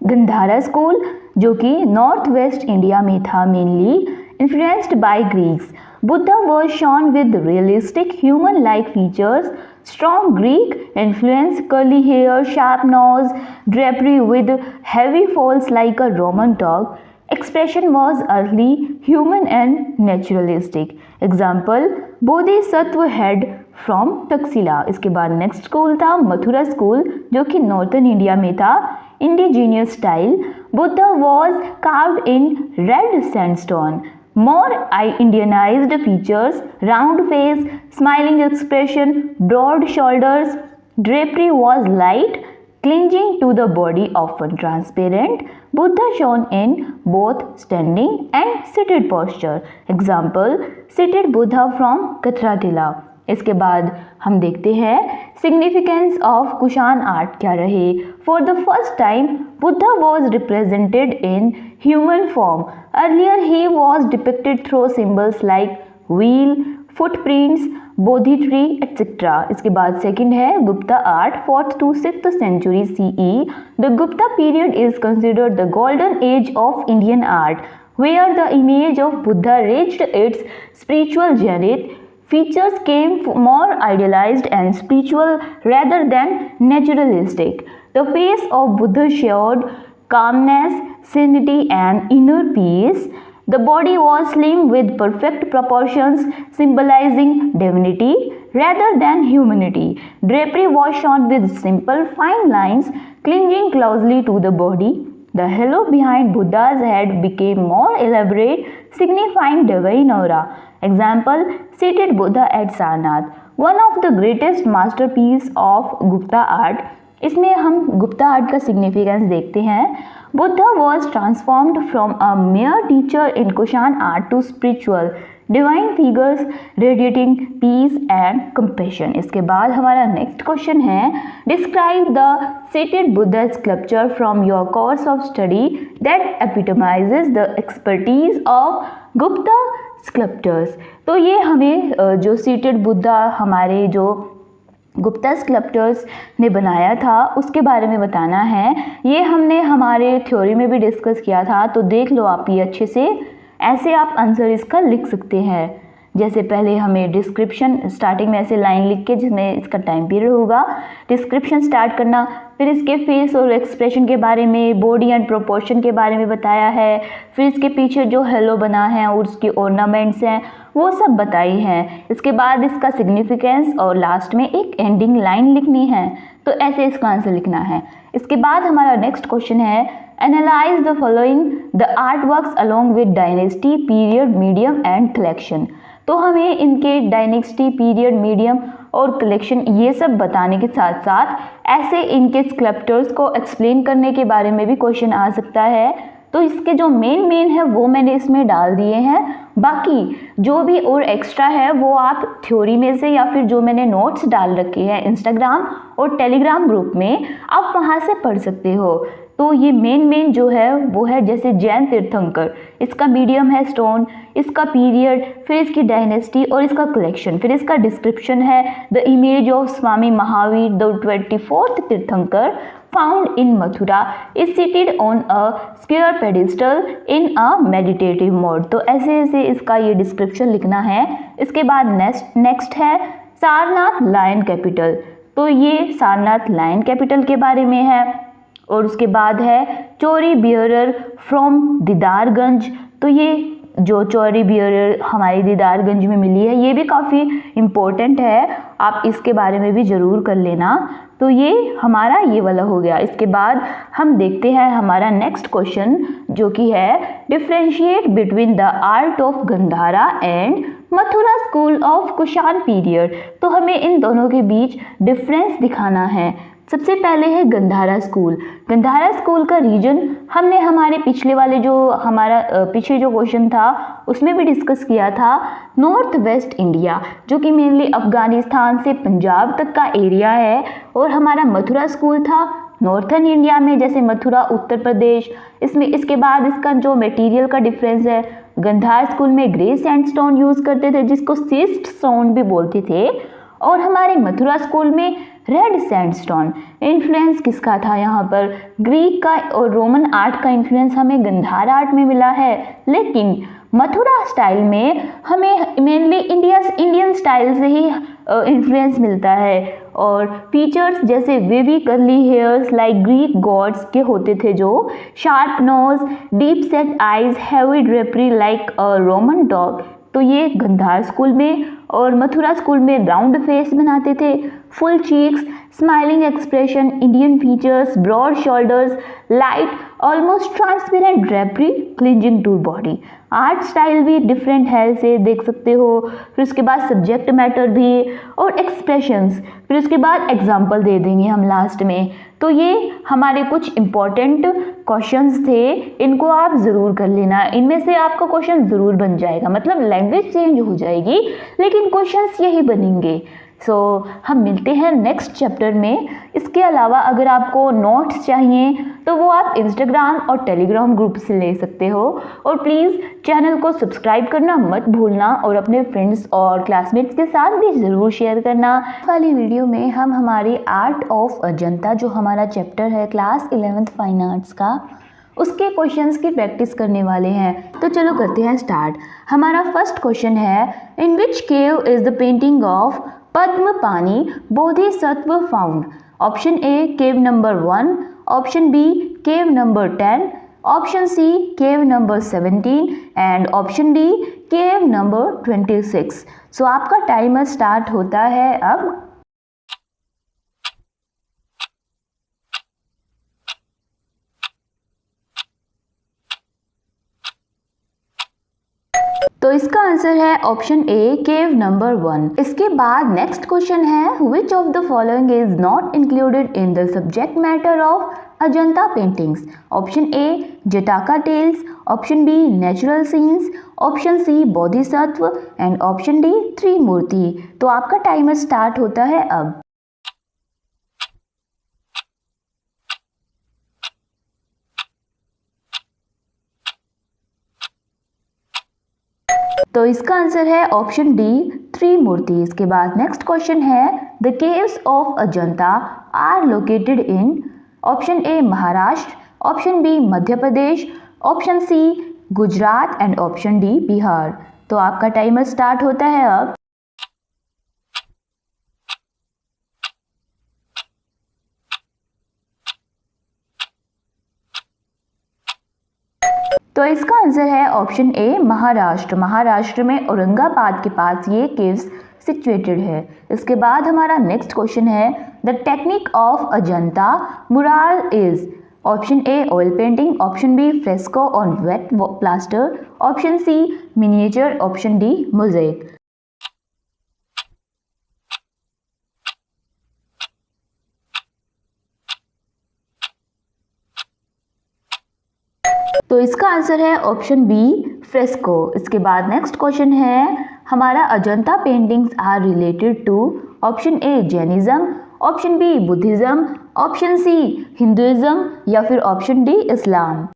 Gandhara school, जो कि north west India में था, mainly influenced by Greeks. Buddha was shown with realistic human-like features, strong Greek influence, curly hair, sharp nose, drapery with heavy folds like a Roman dog. Expression was earthly, human and naturalistic. Example, Bodhisattva head from Taxila. इसके बाद next school था Mathura school, जो कि northern India में था, indigenous style. Buddha was carved in red sandstone. More Indianized features, round face, smiling expression, broad shoulders. Drapery was light, clinging to the body, often transparent. Buddha shown in both standing and seated posture. Example, seated Buddha from Katratila. इसके बाद हम देखते हैं significance of Kushan art क्या रहे. For the first time Buddha was represented in human form. Earlier he was depicted through symbols like wheel, footprints, Bodhi tree etcetera. इसके बाद second है Gupta art, 4th to 6th century CE. The Gupta period is considered the golden age of Indian art, where the image of Buddha reached its spiritual zenith. Features came more idealized and spiritual rather than naturalistic. The face of Buddha showed calmness, serenity, and inner peace. The body was slim with perfect proportions, symbolizing divinity rather than humanity. Drapery was shown with simple, fine lines clinging closely to the body. The halo behind Buddha's head became more elaborate, signifying divine aura. Example, seated Buddha at Sarnath, one of the greatest masterpiece of Gupta art. इसमें हम Gupta art का significance देखते हैं. Buddha was transformed from a mere teacher in Kushan art to spiritual, divine figures radiating peace and compassion. इसके बाद हमारा next question है, describe the seated Buddha sculpture from your course of study that epitomizes the expertise of Gupta sculptors. तो ये हमें जो seated Buddha हमारे जो गुप्ता स्कल्प्टर्स ने बनाया था उसके बारे में बताना है. ये हमने हमारे थ्योरी में भी डिस्कस किया था, तो देख लो आप ये अच्छे से. ऐसे आप आंसर इसका लिख सकते हैं. जैसे पहले हमें डिस्क्रिप्शन स्टार्टिंग में ऐसे लाइन लिख के जिसमें इसका टाइम पीरियड होगा, डिस्क्रिप्शन स्टार्ट करना, फिर इसके फेस और एक्सप्रेशन के बारे में, बॉडी एंड प्रोपोर्शन के बारे में बताया है, फिर इसके पीछे जो हेलो बना है और उसकी ऑर्नामेंट्स हैं वो सब बताई हैं. इसके बाद इसका सिग्निफिकेंस और लास्ट में एक एंडिंग लाइन लिखनी है. तो ऐसे इसका आंसर लिखना है. इसके बाद हमारा नेक्स्ट क्वेश्चन है, analyse the following the art works along with dynasty, period, medium and collection. तो हमें इनके डायनेस्टी, पीरियड, मीडियम और कलेक्शन ये सब बताने के साथ साथ ऐसे इनके स्कल्प्टर्स को एक्सप्लेन करने के बारे में भी क्वेश्चन आ सकता है. तो इसके जो मेन है वो मैंने इसमें डाल दिए हैं. बाकी जो भी और एक्स्ट्रा है वो आप थ्योरी में से या फिर जो मैंने नोट्स डाल रखे हैं इंस्टाग्राम और टेलीग्राम ग्रुप में, आप वहाँ से पढ़ सकते हो. तो ये मेन जो है वो है जैसे जैन तीर्थंकर, इसका मीडियम है स्टोन, इसका पीरियड, फिर इसकी डायनेस्टी और इसका कलेक्शन, फिर इसका डिस्क्रिप्शन है the image of Swami Mahavir the 24th तीर्थंकर found in Mathura is seated on a square pedestal in a meditative mode. तो ऐसे इसका ये डिस्क्रिप्शन लिखना है. इसके बाद नेक्स्ट है सारनाथ लायन कैपिटल. तो ये सारनाथ लायन कैपिटल के बारे में है. और उसके बाद है चोरी बियरर फ्रॉम दीदारगंज. तो ये जो चोरी बियरर हमारी दीदारगंज में मिली है ये भी काफ़ी इम्पोर्टेंट है, आप इसके बारे में भी ज़रूर कर लेना. तो ये हमारा ये वाला हो गया. इसके बाद हम देखते हैं हमारा नेक्स्ट क्वेश्चन जो कि है, differentiate between the art of Gandhara and Mathura school of Kushan period. तो हमें इन दोनों के बीच डिफरेंस दिखाना है. सबसे पहले है गंधारा स्कूल. गंधारा स्कूल का रीजन हमने हमारे पिछले वाले जो हमारा पीछे जो क्वेश्चन था उसमें भी डिस्कस किया था. नॉर्थ वेस्ट इंडिया जो कि मेनली अफगानिस्तान से पंजाब तक का एरिया है, और हमारा मथुरा स्कूल था नॉर्थन इंडिया में, जैसे मथुरा उत्तर प्रदेश. इसमें इसके बाद इसका जो मटेरियल का डिफरेंस है, गंधार स्कूल में ग्रे सैंडस्टोन यूज़ करते थे जिसको सीस्ट स्टोन भी बोलते थे, और हमारे मथुरा स्कूल में रेड सैंडस्टोन. इन्फ्लुएंस किसका था यहाँ पर, ग्रीक का और रोमन आर्ट का इन्फ्लुएंस हमें गंधार आर्ट में मिला है. लेकिन मथुरा स्टाइल में हमें मेनली इंडियन स्टाइल से ही इन्फ्लुएंस मिलता है. और फीचर्स जैसे wavy curly hairs like Greek gods के होते थे, जो sharp nose, deep set eyes, heavy drapery like a Roman dog. तो ये गंधार स्कूल में और मथुरा स्कूल में राउंड फेस बनाते थे, full cheeks, smiling expression, Indian features, broad shoulders, light almost transparent drapery clinging to body. Art style भी different है, इसे देख सकते हो. फिर उसके बाद सब्जेक्ट मैटर भी और एक्सप्रेशंस, फिर उसके बाद एग्जाम्पल दे देंगे हम लास्ट में. तो ये हमारे कुछ इम्पॉर्टेंट क्वेश्चंस थे, इनको आप ज़रूर कर लेना. इनमें से आपका क्वेश्चन ज़रूर बन जाएगा, मतलब लैंग्वेज चेंज हो जाएगी लेकिन क्वेश्चंस यही बनेंगे. सो हम मिलते हैं नेक्स्ट चैप्टर में. इसके अलावा अगर आपको नोट्स चाहिए तो वो आप इंस्टाग्राम और टेलीग्राम ग्रुप से ले सकते हो. और प्लीज़ चैनल को सब्सक्राइब करना मत भूलना और अपने फ्रेंड्स और क्लासमेट्स के साथ भी ज़रूर शेयर करना. वाली वीडियो में हम हमारी आर्ट ऑफ अजंता जो हमारा चैप्टर है क्लास 11th फाइन आर्ट्स का, उसके क्वेश्चंस की प्रैक्टिस करने वाले हैं। तो चलो करते हैं स्टार्ट। हमारा फर्स्ट क्वेश्चन है, in which cave is the painting of Padmapani Bodhisattva found? Option A cave number 1, option B cave number 10, option C cave number 17 and option D cave number 26। So आपका टाइमर स्टार्ट होता है अब। तो इसका answer है option A cave number 1। इसके बाद next question है, which of the following is not included in the subject matter of Ajanta paintings? Option A Jataka tales, option B natural scenes, option C Bodhisattva and option D Trimurti. तो आपका timer start होता है अब। तो इसका आंसर है ऑप्शन डी त्रिमूर्ति। इसके बाद नेक्स्ट क्वेश्चन है, the caves of Ajanta are located in? Option A Maharashtra, option B Madhya Pradesh, option C Gujarat and option D Bihar. तो आपका टाइमर स्टार्ट होता है अब। तो इसका आंसर है ऑप्शन ए महाराष्ट्र। महाराष्ट्र में औरंगाबाद के पास ये केव्स सिचुएटेड है। इसके बाद हमारा नेक्स्ट क्वेश्चन है, the technique of Ajanta mural is? Option A oil painting, option B fresco on wet plaster, option C miniature, option D mosaic. तो इसका आंसर है ऑप्शन बी फ्रेस्को। इसके बाद नेक्स्ट क्वेश्चन है, हमारा Ajanta paintings are related to? Option A Jainism, option B Buddhism, option C Hinduism या फिर option D इस्लाम।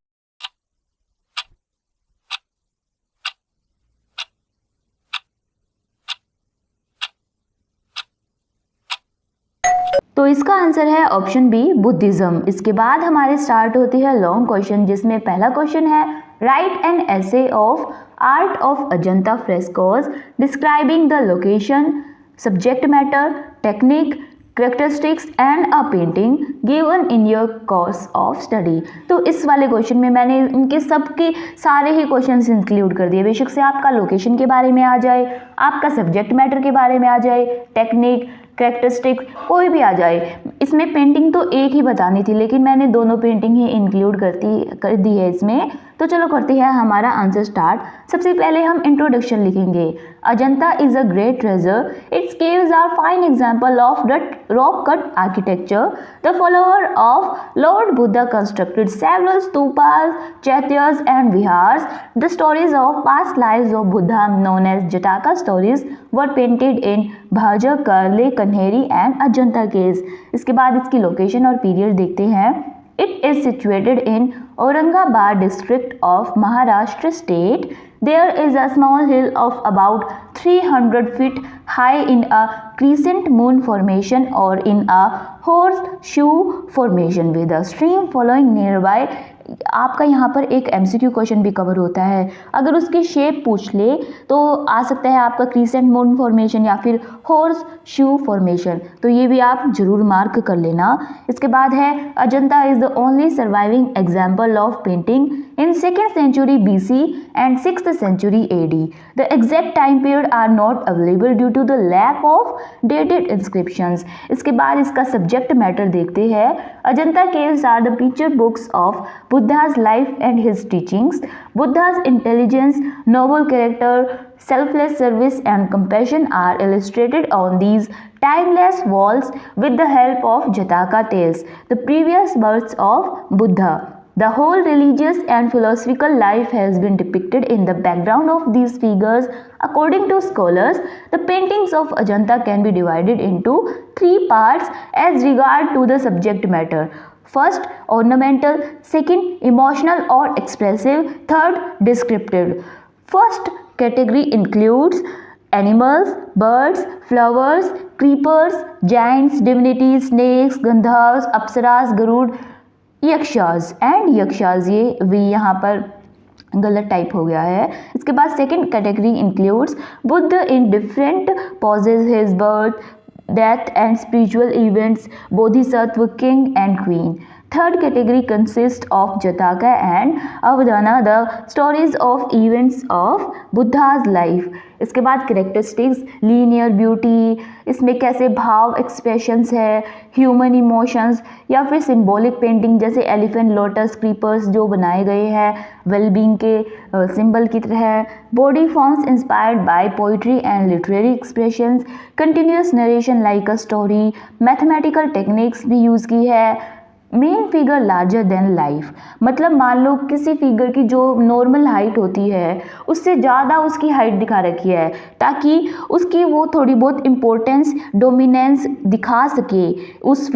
तो इसका आंसर है ऑप्शन बी बुद्धिज्म। इसके बाद हमारे स्टार्ट होती है लॉन्ग क्वेश्चन, जिसमें पहला क्वेश्चन है, write an essay of art of Ajanta frescoes describing the location, subject matter, technique, characteristics and a painting given in your course of study। तो इस वाले क्वेश्चन में मैंने इनके सबके सारे ही क्वेश्चंस इंक्लूड कर दिए। बेशक से आपका लोकेशन के बारे में आ जाए, आपका सब्जेक्ट मैटर के बारे में आ जाए, टेक्निक, कैरेक्टरिस्टिक कोई भी आ जाए। इसमें पेंटिंग तो एक ही बतानी थी, लेकिन मैंने दोनों पेंटिंग ही इंक्लूड कर दी है इसमें। तो चलो करते हैं हमारा आंसर स्टार्ट। सबसे पहले हम इंट्रोडक्शन लिखेंगे। Ajanta is a great treasure, its caves are fine example of rock cut architecture. The follower of lord Buddha constructed several stupas, चैत्यas and vihars. The stories of past lives of Buddha, known as Jataka stories, were painted in Bhajar, Karle, Kanheri and Ajanta caves। इसके बाद इसकी location और period देखते हैं। It is situated in Aurangabad district of Maharashtra state. There is a small hill of about 300 feet high in a crescent moon formation or in a horseshoe formation with a stream flowing nearby। आपका यहाँ पर एक MCQ question भी cover होता है। अगर उसकी shape पूछ ले तो आ सकता है आपका क्रीसेंट मून फॉर्मेशन या फिर हॉर्स शू फॉर्मेशन। तो ये भी आप जरूर मार्क कर लेना। इसके बाद है, Ajanta is the only surviving example of painting in 2nd century BC and 6th century AD. The exact time period are not available due to the lack of dated inscriptions। इसके बाद इसका सब्जेक्ट मैटर देखते हैं। Ajanta caves are the picture books of Buddha's life and his teachings. Buddha's intelligence, noble character, selfless service and compassion are illustrated on these timeless walls with the help of Jataka tales, the previous births of Buddha। The whole religious and philosophical life has been depicted in the background of these figures। According to scholars, the paintings of Ajanta can be divided into 3 parts as regard to the subject matter. First, ornamental; second, emotional or expressive; third, descriptive। First category includes animals, birds, flowers, creepers, giants, divinities, snakes, gandharvas, apsaras, garud। Yakshas and yakshas, ये वी यहाँ पर गलत type हो गया है। इसके बाद second category includes Buddha in different poses, his birth, death and spiritual events, Bodhisattva, king and queen. Third category consists of Jataka and Avadana, the stories of events of Buddha's life. इसके बाद characteristics, linear beauty, इसमें कैसे भाव expressions है, human emotions, या फिर symbolic painting जैसे elephant, lotus, creepers जो बनाए गए हैं वेलबींग के सिंबल की तरह। Body forms inspired by poetry and literary expressions, continuous narration like a story, mathematical techniques भी यूज़ की है। Main figure larger than life, मतलब मान लो किसी फिगर की जो नॉर्मल हाइट होती है उससे ज़्यादा उसकी हाइट दिखा रखी है ताकि उसकी वो थोड़ी बहुत इम्पोर्टेंस, डोमिनेंस दिखा सके उस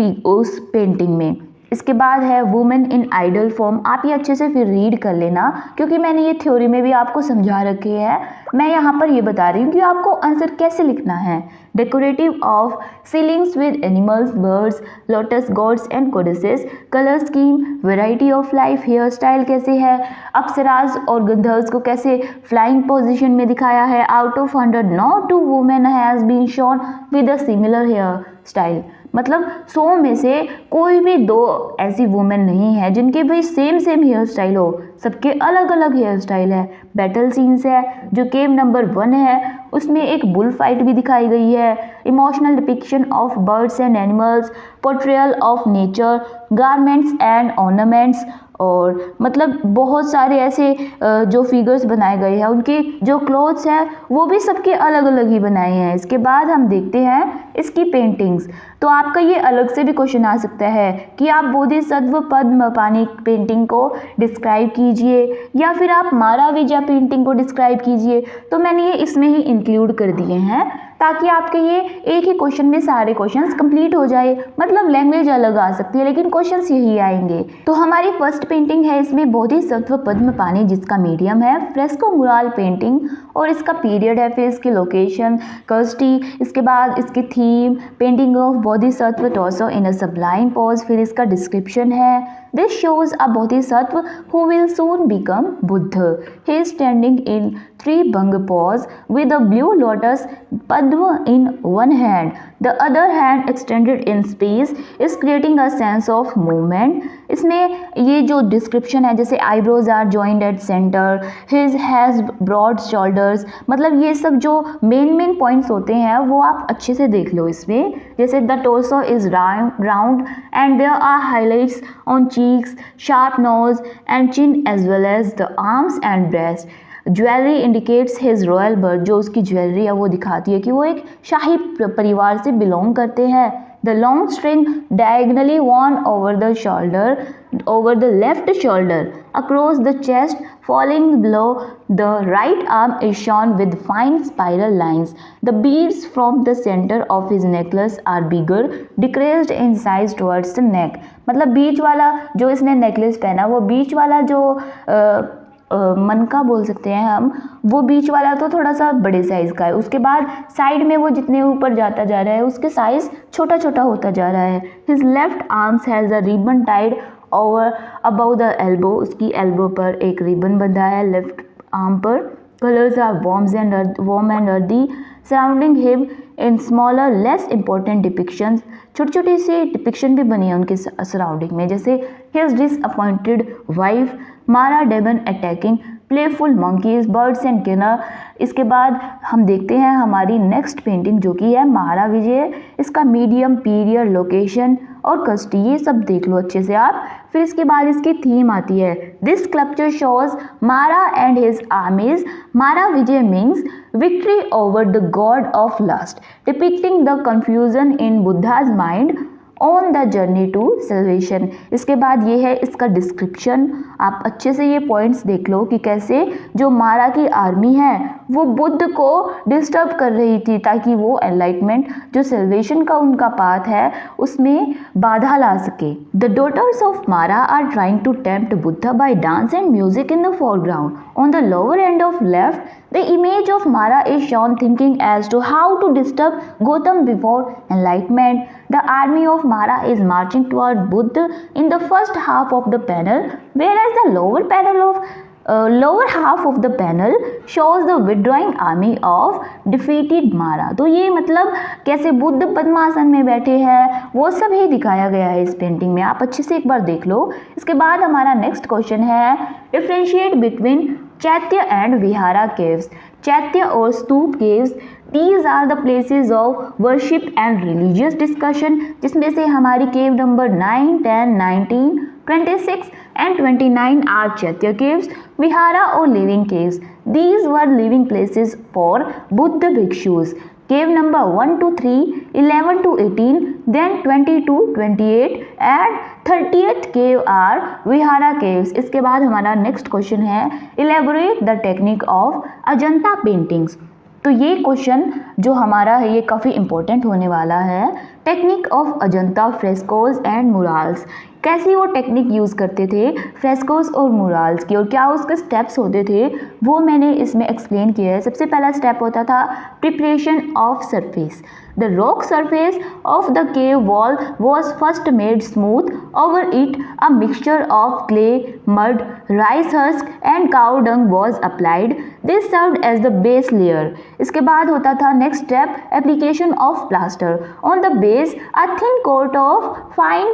पेंटिंग में। इसके बाद है वुमेन इन आइडल फॉर्म। आप ये अच्छे से फिर रीड कर लेना क्योंकि मैंने ये थ्योरी में भी आपको समझा रखे हैं। मैं यहाँ पर ये बता रही हूँ कि आपको आंसर कैसे लिखना है। Decorative of ceilings with animals, birds, lotus, gods and goddesses, colour scheme, variety of life, hair style कैसे है, अप्सराज और गंधर्व्स को कैसे फ्लाइंग पोजीशन में दिखाया है। Out of 100 not 2 women has been shown with a similar hair style, मतलब 100 में से कोई भी 2 ऐसी वुमेन नहीं है जिनके भाई सेम हेयर स्टाइल हो, सबके अलग अलग हेयर स्टाइल है। बैटल सीन्स है जो केव नंबर 1 है, उसमें एक बुल फाइट भी दिखाई गई है। Emotional depiction of birds and animals, portrayal of nature, garments and ornaments, और मतलब बहुत सारे ऐसे जो फिगर्स बनाए गए हैं उनके जो क्लोथ्स हैं वो भी सबके अलग अलग ही बनाए हैं। इसके बाद हम देखते हैं इसकी पेंटिंग्स। तो आपका ये अलग से भी क्वेश्चन आ सकता है कि आप बोधिसत्व पद्म पानी पेंटिंग को डिस्क्राइब कीजिए या फिर आप मारा विजय पेंटिंग को डिस्क्राइब कीजिए। तो मैंने ये इसमें ही इंक्लूड कर दिए हैं ताकि आपके ये एक ही क्वेश्चन में सारे क्वेश्चंस कंप्लीट हो जाए। मतलब लैंग्वेज अलग आ सकती है लेकिन क्वेश्चंस यही आएंगे। तो हमारी फर्स्ट पेंटिंग है इसमें बोधिसत्व पद्म पानी, जिसका मीडियम है फ्रेस्को मुराल पेंटिंग और इसका पीरियड है, फिर इसकी लोकेशन कस्टी, इसके बाद इसकी theme painting of Bodhisattva torso in a सबलाइन pose, फिर इसका डिस्क्रिप्शन है। This shows a bodhisattva who will soon become Buddha. He is standing in three-bhang pose with a blue lotus padma in one hand. The other hand extended in space is creating a sense of movement. इसमें ये जो description है जैसे eyebrows are joined at centre, his has broad shoulders, मतलब ये सब जो main points होते हैं वो आप अच्छे से देख लो इसमें। जैसे the torso is round and there are highlights on cheeks, sharp nose and chin as well as the arms and breast. Jewellery indicates his royal birth, जो उसकी ज्वेलरी है वो दिखाती है कि वो एक शाही परिवार से बिलोंग करते हैं। The long string diagonally worn over the shoulder, over the left shoulder, across the chest, falling below the right arm is shown with fine spiral lines. The beads from the center of his necklace are bigger, decreased in size towards the neck. मतलब बीच वाला जो इसने necklace पहना वो बीच वाला जो मनका बोल सकते हैं हम, वो बीच वाला तो थोड़ा सा बड़े साइज़ का है। उसके बाद साइड में वो जितने ऊपर जाता जा रहा है उसके साइज़ छोटा छोटा होता जा रहा है। His left arms has a ribbon tied over above the elbow, उसकी एल्बो पर एक रिबन बंधा है लेफ्ट आर्म पर। Colours are warm and earthy surrounding him in smaller less important depictions, छोटी छोटी सी डिपिक्शन भी बनी है उनके सराउंडिंग में, जैसे his disappointed wife, Mara demon attacking playful monkeys, birds and Kinnar. इसके बाद हम देखते हैं हमारी नेक्स्ट पेंटिंग जो कि है मारा विजय। इसका मीडियम, पीरियड, लोकेशन और कस्टी ये सब देख लो अच्छे से आप। फिर इसके बाद इसकी थीम आती है this sculpture shows Mara and his armies. Mara Vijay means victory over the god of lust, depicting the confusion in Buddha's mind on the journey to salvation. इसके बाद ये है इसका डिस्क्रिप्शन। आप अच्छे से ये पॉइंट्स देख लो कि कैसे जो मारा की आर्मी है वो बुद्ध को डिस्टर्ब कर रही थी ताकि वो एनलाइटमेंट जो सेल्वेशन का उनका पाथ है उसमें बाधा ला सके। The daughters of Mara are trying to tempt Buddha by dance and music in the foreground. On the lower end of left the image of Mara is shown thinking as to how to disturb Gautam before enlightenment. The army of Mara is marching toward Buddha in the first half of the panel, whereas the lower half of the panel shows the withdrawing army of defeated Mara। तो ये मतलब कैसे बुद्ध पद्मासन में बैठे हैं वो सब ही दिखाया गया है इस पेंटिंग में, आप अच्छे से एक बार देख लो। इसके बाद हमारा नेक्स्ट क्वेश्चन है डिफरेंशिएट बिटवीन चैत्य एंड विहारा केव्स। चैत्य और स्तूप caves, these are the places of worship and religious discussion, जिसमें से हमारी केव नंबर 9, 10, 19, 26 and 29 are चैत्य caves। विहारा और living caves, these were living places for Buddha bhikshus। Cave number 1 to 3, 11 to 18, then 20 to 28 and 30th cave are vihara caves। इसके बाद हमारा next question है elaborate the technique of Ajanta paintings. तो ये question जो हमारा है ये काफ़ी इंपॉर्टेंट होने वाला है। Technique of Ajanta frescoes and murals, कैसी वो टेक्निक यूज़ करते थे फ्रेस्कोज और मुराल्स की, और क्या उसके स्टेप्स होते थे वो मैंने इसमें एक्सप्लेन किया है। सबसे पहला स्टेप होता था preparation of surface. The rock surface of the cave wall was first made smooth. Over it, a mixture of clay, mud, rice husk and cow dung was applied. This served as the base layer. इसके बाद होता था next step application of plaster. On the base, a thin coat of fine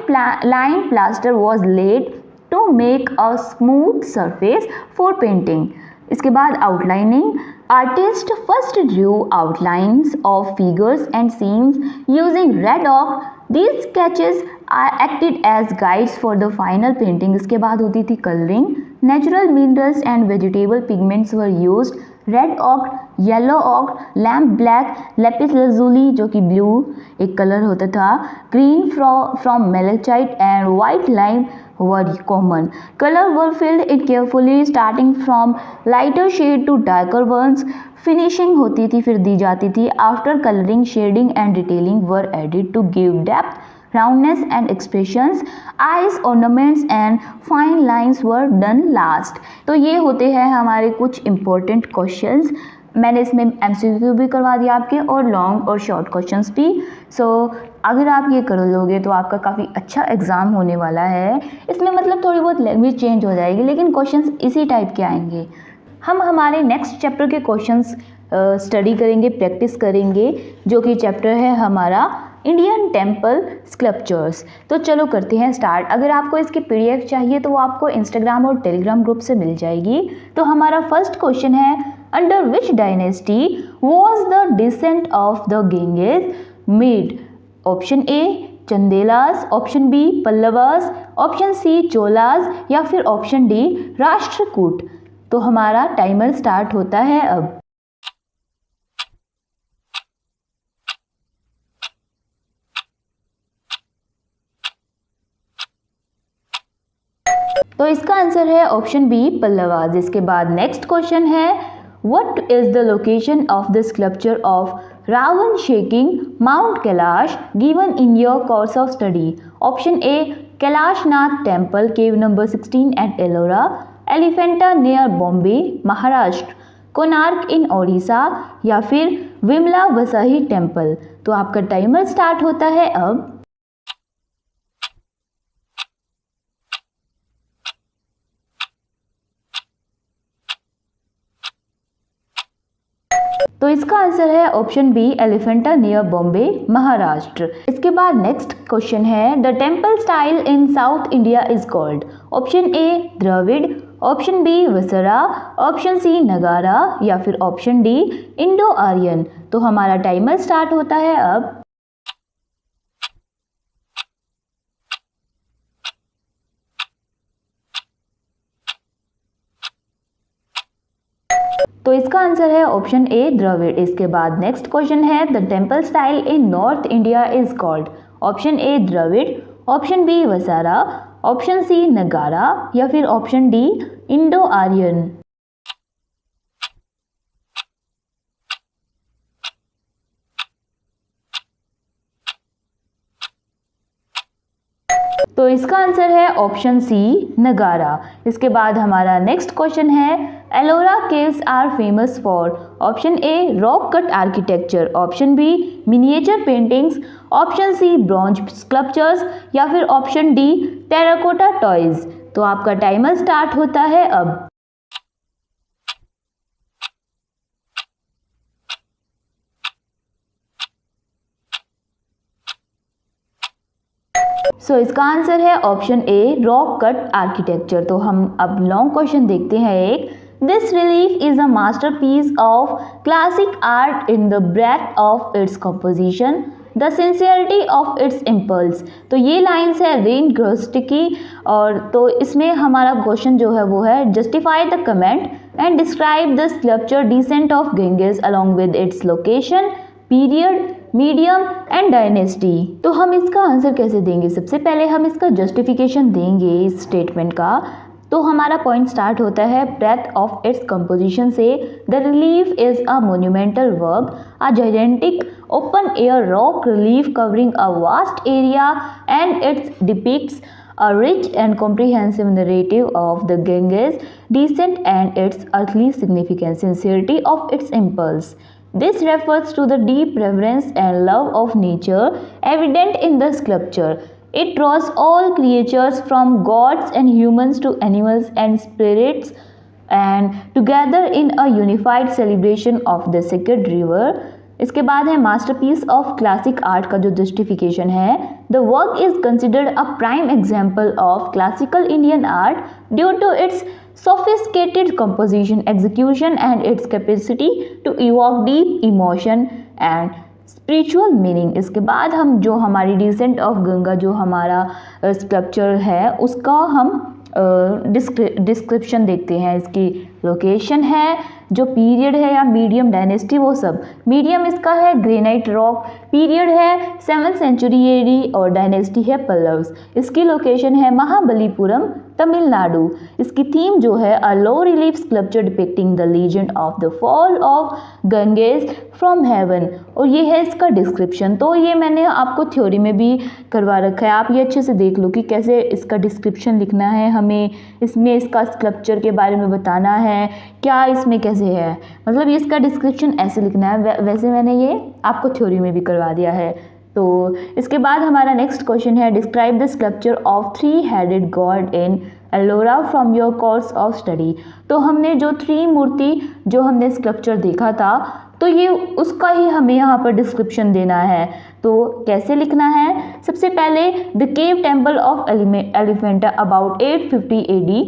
lime plaster was laid to make a smooth surface for painting. इसके बाद outlining, artist first drew outlines of figures and scenes using red oak. These sketches acted as guides for the final painting. इसके बाद होती थी colouring, natural minerals and vegetable pigments were used. Red ऑक, yellow ऑक, lamp black, lapis lazuli जो कि blue एक colour होता था, green from malachite and white lime were common. Color were filled in carefully starting from lighter shade to darker ones. Finishing होती थी फिर दी जाती थी। After coloring, shading and detailing were added to give depth, roundness and expressions. Eyes, ornaments and fine lines were done last. तो ये होते हैं हमारे कुछ important questions। मैंने इसमें MCQ भी करवा दिया आपके और लॉन्ग और शॉर्ट क्वेश्चंस भी। अगर आप ये कर लोगे तो आपका काफ़ी अच्छा एग्ज़ाम होने वाला है। इसमें मतलब थोड़ी बहुत लैंग्वेज चेंज हो जाएगी लेकिन क्वेश्चंस इसी टाइप के आएंगे। हम हमारे नेक्स्ट चैप्टर के क्वेश्चंस स्टडी करेंगे, प्रैक्टिस करेंगे, जो कि चैप्टर है हमारा इंडियन टेम्पल स्कल्पचर्स। तो चलो करते हैं स्टार्ट। अगर आपको इसकी PDF चाहिए तो वो आपको इंस्टाग्राम और टेलीग्राम ग्रुप से मिल जाएगी। तो हमारा फर्स्ट क्वेश्चन है under which dynasty was the descent of the Ganges made? Option A Chandelas, option B Pallavas, option C Cholas या फिर ऑप्शन डी राष्ट्रकूट। तो हमारा टाइमर स्टार्ट होता है अब। तो इसका आंसर है ऑप्शन बी पल्लवास। इसके बाद नेक्स्ट क्वेश्चन है what is the location of the sculpture of Ravana shaking mount Kailash given in your course of study? Option A Kailashnath temple, cave number 16 at Ellora, Elephanta near Bombay Maharashtra, Konark in Odisha या फिर विमला वसाही टेम्पल। तो आपका टाइमर स्टार्ट होता है अब। तो इसका आंसर है option B Elephanta near Bombay Maharashtra. इसके बाद नेक्स्ट क्वेश्चन है the temple style in south India is called? Option A Dravid, option B Vasara, option C Nagara या फिर ऑप्शन डी इंडो आर्यन। तो हमारा टाइमर स्टार्ट होता है अब। तो इसका आंसर है ऑप्शन ए द्रविड़। इसके बाद नेक्स्ट क्वेश्चन है the temple style in north India is called? Option A Dravid, option B Vasara, option C Nagara या फिर ऑप्शन डी इंडो आर्यन। तो इसका आंसर है ऑप्शन सी नगारा। इसके बाद हमारा नेक्स्ट क्वेश्चन है Ellora caves are famous for? Option A rock cut architecture, option B miniature paintings, option C bronze sculptures या फिर ऑप्शन डी टेराकोटा टॉयज। तो आपका टाइमर स्टार्ट होता है अब। इसका आंसर है option A rock cut architecture. तो हम अब लॉन्ग क्वेश्चन देखते हैं एक। This relief is a masterpiece of classic art in the breadth of its composition, the sincerity of its impulse. तो ये लाइन्स है रेन ग्रोस्ट की, और तो इसमें हमारा क्वेश्चन जो है वो है justify the comment and describe the sculpture descent of Ganges along with its location, period, medium and dynasty. तो हम इसका आंसर कैसे देंगे? सबसे पहले हम इसका जस्टिफिकेशन देंगे इस स्टेटमेंट का। तो हमारा पॉइंट स्टार्ट होता है ब्रेथ ऑफ इट्स कंपोजिशन से। The relief is a monumental work, a gigantic open air rock relief covering a vast area and it's depicts a rich and comprehensive narrative of the Ganges descent and its earthly significance, sincerity of its impulse. This refers to the deep reverence and love of nature evident in the sculpture. It draws all creatures from gods and humans to animals and spirits and together in a unified celebration of the sacred river. इसके बाद है masterpiece of classic art का जो justification है। The work is considered a prime example of classical Indian art due to its sophisticated composition, execution and its capacity to evoke deep emotion and spiritual meaning। इसके बाद हम जो हमारी descent of Ganga जो हमारा स्कल्पचर है उसका हम डिस्क्रिप्शन देखते हैं। इसकी लोकेशन है, जो पीरियड है या मीडियम डायनेस्टी वो सब। मीडियम इसका है ग्रेनाइट रॉक, पीरियड है 7th सेंचुरी एडी और डायनेस्टी है पल्लव्स। इसकी लोकेशन है महाबलीपुरम तमिलनाडु। इसकी थीम जो है a low relief sculpture depicting the legend of the fall of Ganges from heaven, और ये है इसका डिस्क्रिप्शन। तो ये मैंने आपको थ्योरी में भी करवा रखा है, आप ये अच्छे से देख लो कि कैसे इसका डिस्क्रिप्शन लिखना है हमें, इसमें इसका स्कल्पचर के बारे में बताना है, क्या इसमें कैसे है, मतलब ये इसका डिस्क्रिप्शन ऐसे लिखना है। वैसे मैंने ये आपको थ्योरी में भी करवा दिया है। तो इसके बाद हमारा नेक्स्ट क्वेश्चन है describe the sculpture of 3-headed God in Ellora from your course of study. तो हमने जो 3 मूर्ति जो हमने स्कल्पचर देखा था, तो ये उसका ही हमें यहाँ पर डिस्क्रिप्शन देना है। तो कैसे लिखना है? सबसे पहले the cave temple of Elephanta about 850 AD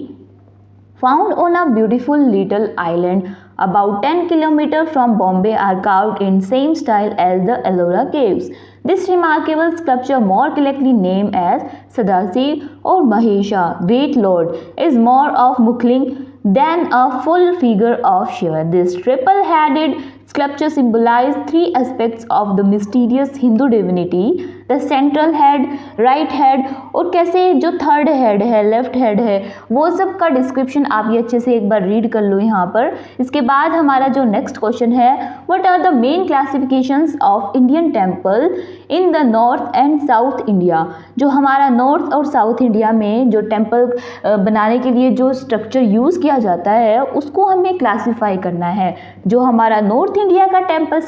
found on a beautiful little island about 10 km from Bombay are carved in same style as the Ellora caves. This remarkable sculpture, more collectively named as Sadasiv or Mahesha, Great Lord, is more of Mukhling than a full figure of Shiva. This triple-headed sculpture symbolizes 3 aspects of the mysterious Hindu divinity: the central head, right head और कैसे जो third head है, left head है, वो सब का description आप ये अच्छे से एक बार रीड कर लो यहाँ पर। इसके बाद हमारा जो नेक्स्ट क्वेश्चन है what are the main classifications of Indian temple in the north and south India. जो हमारा नॉर्थ और साउथ इंडिया में जो टेम्पल बनाने के लिए जो स्ट्रक्चर यूज़ किया जाता है उसको हमें क्लासीफाई करना है। जो हमारा नॉर्थ इंडिया का टेम्पल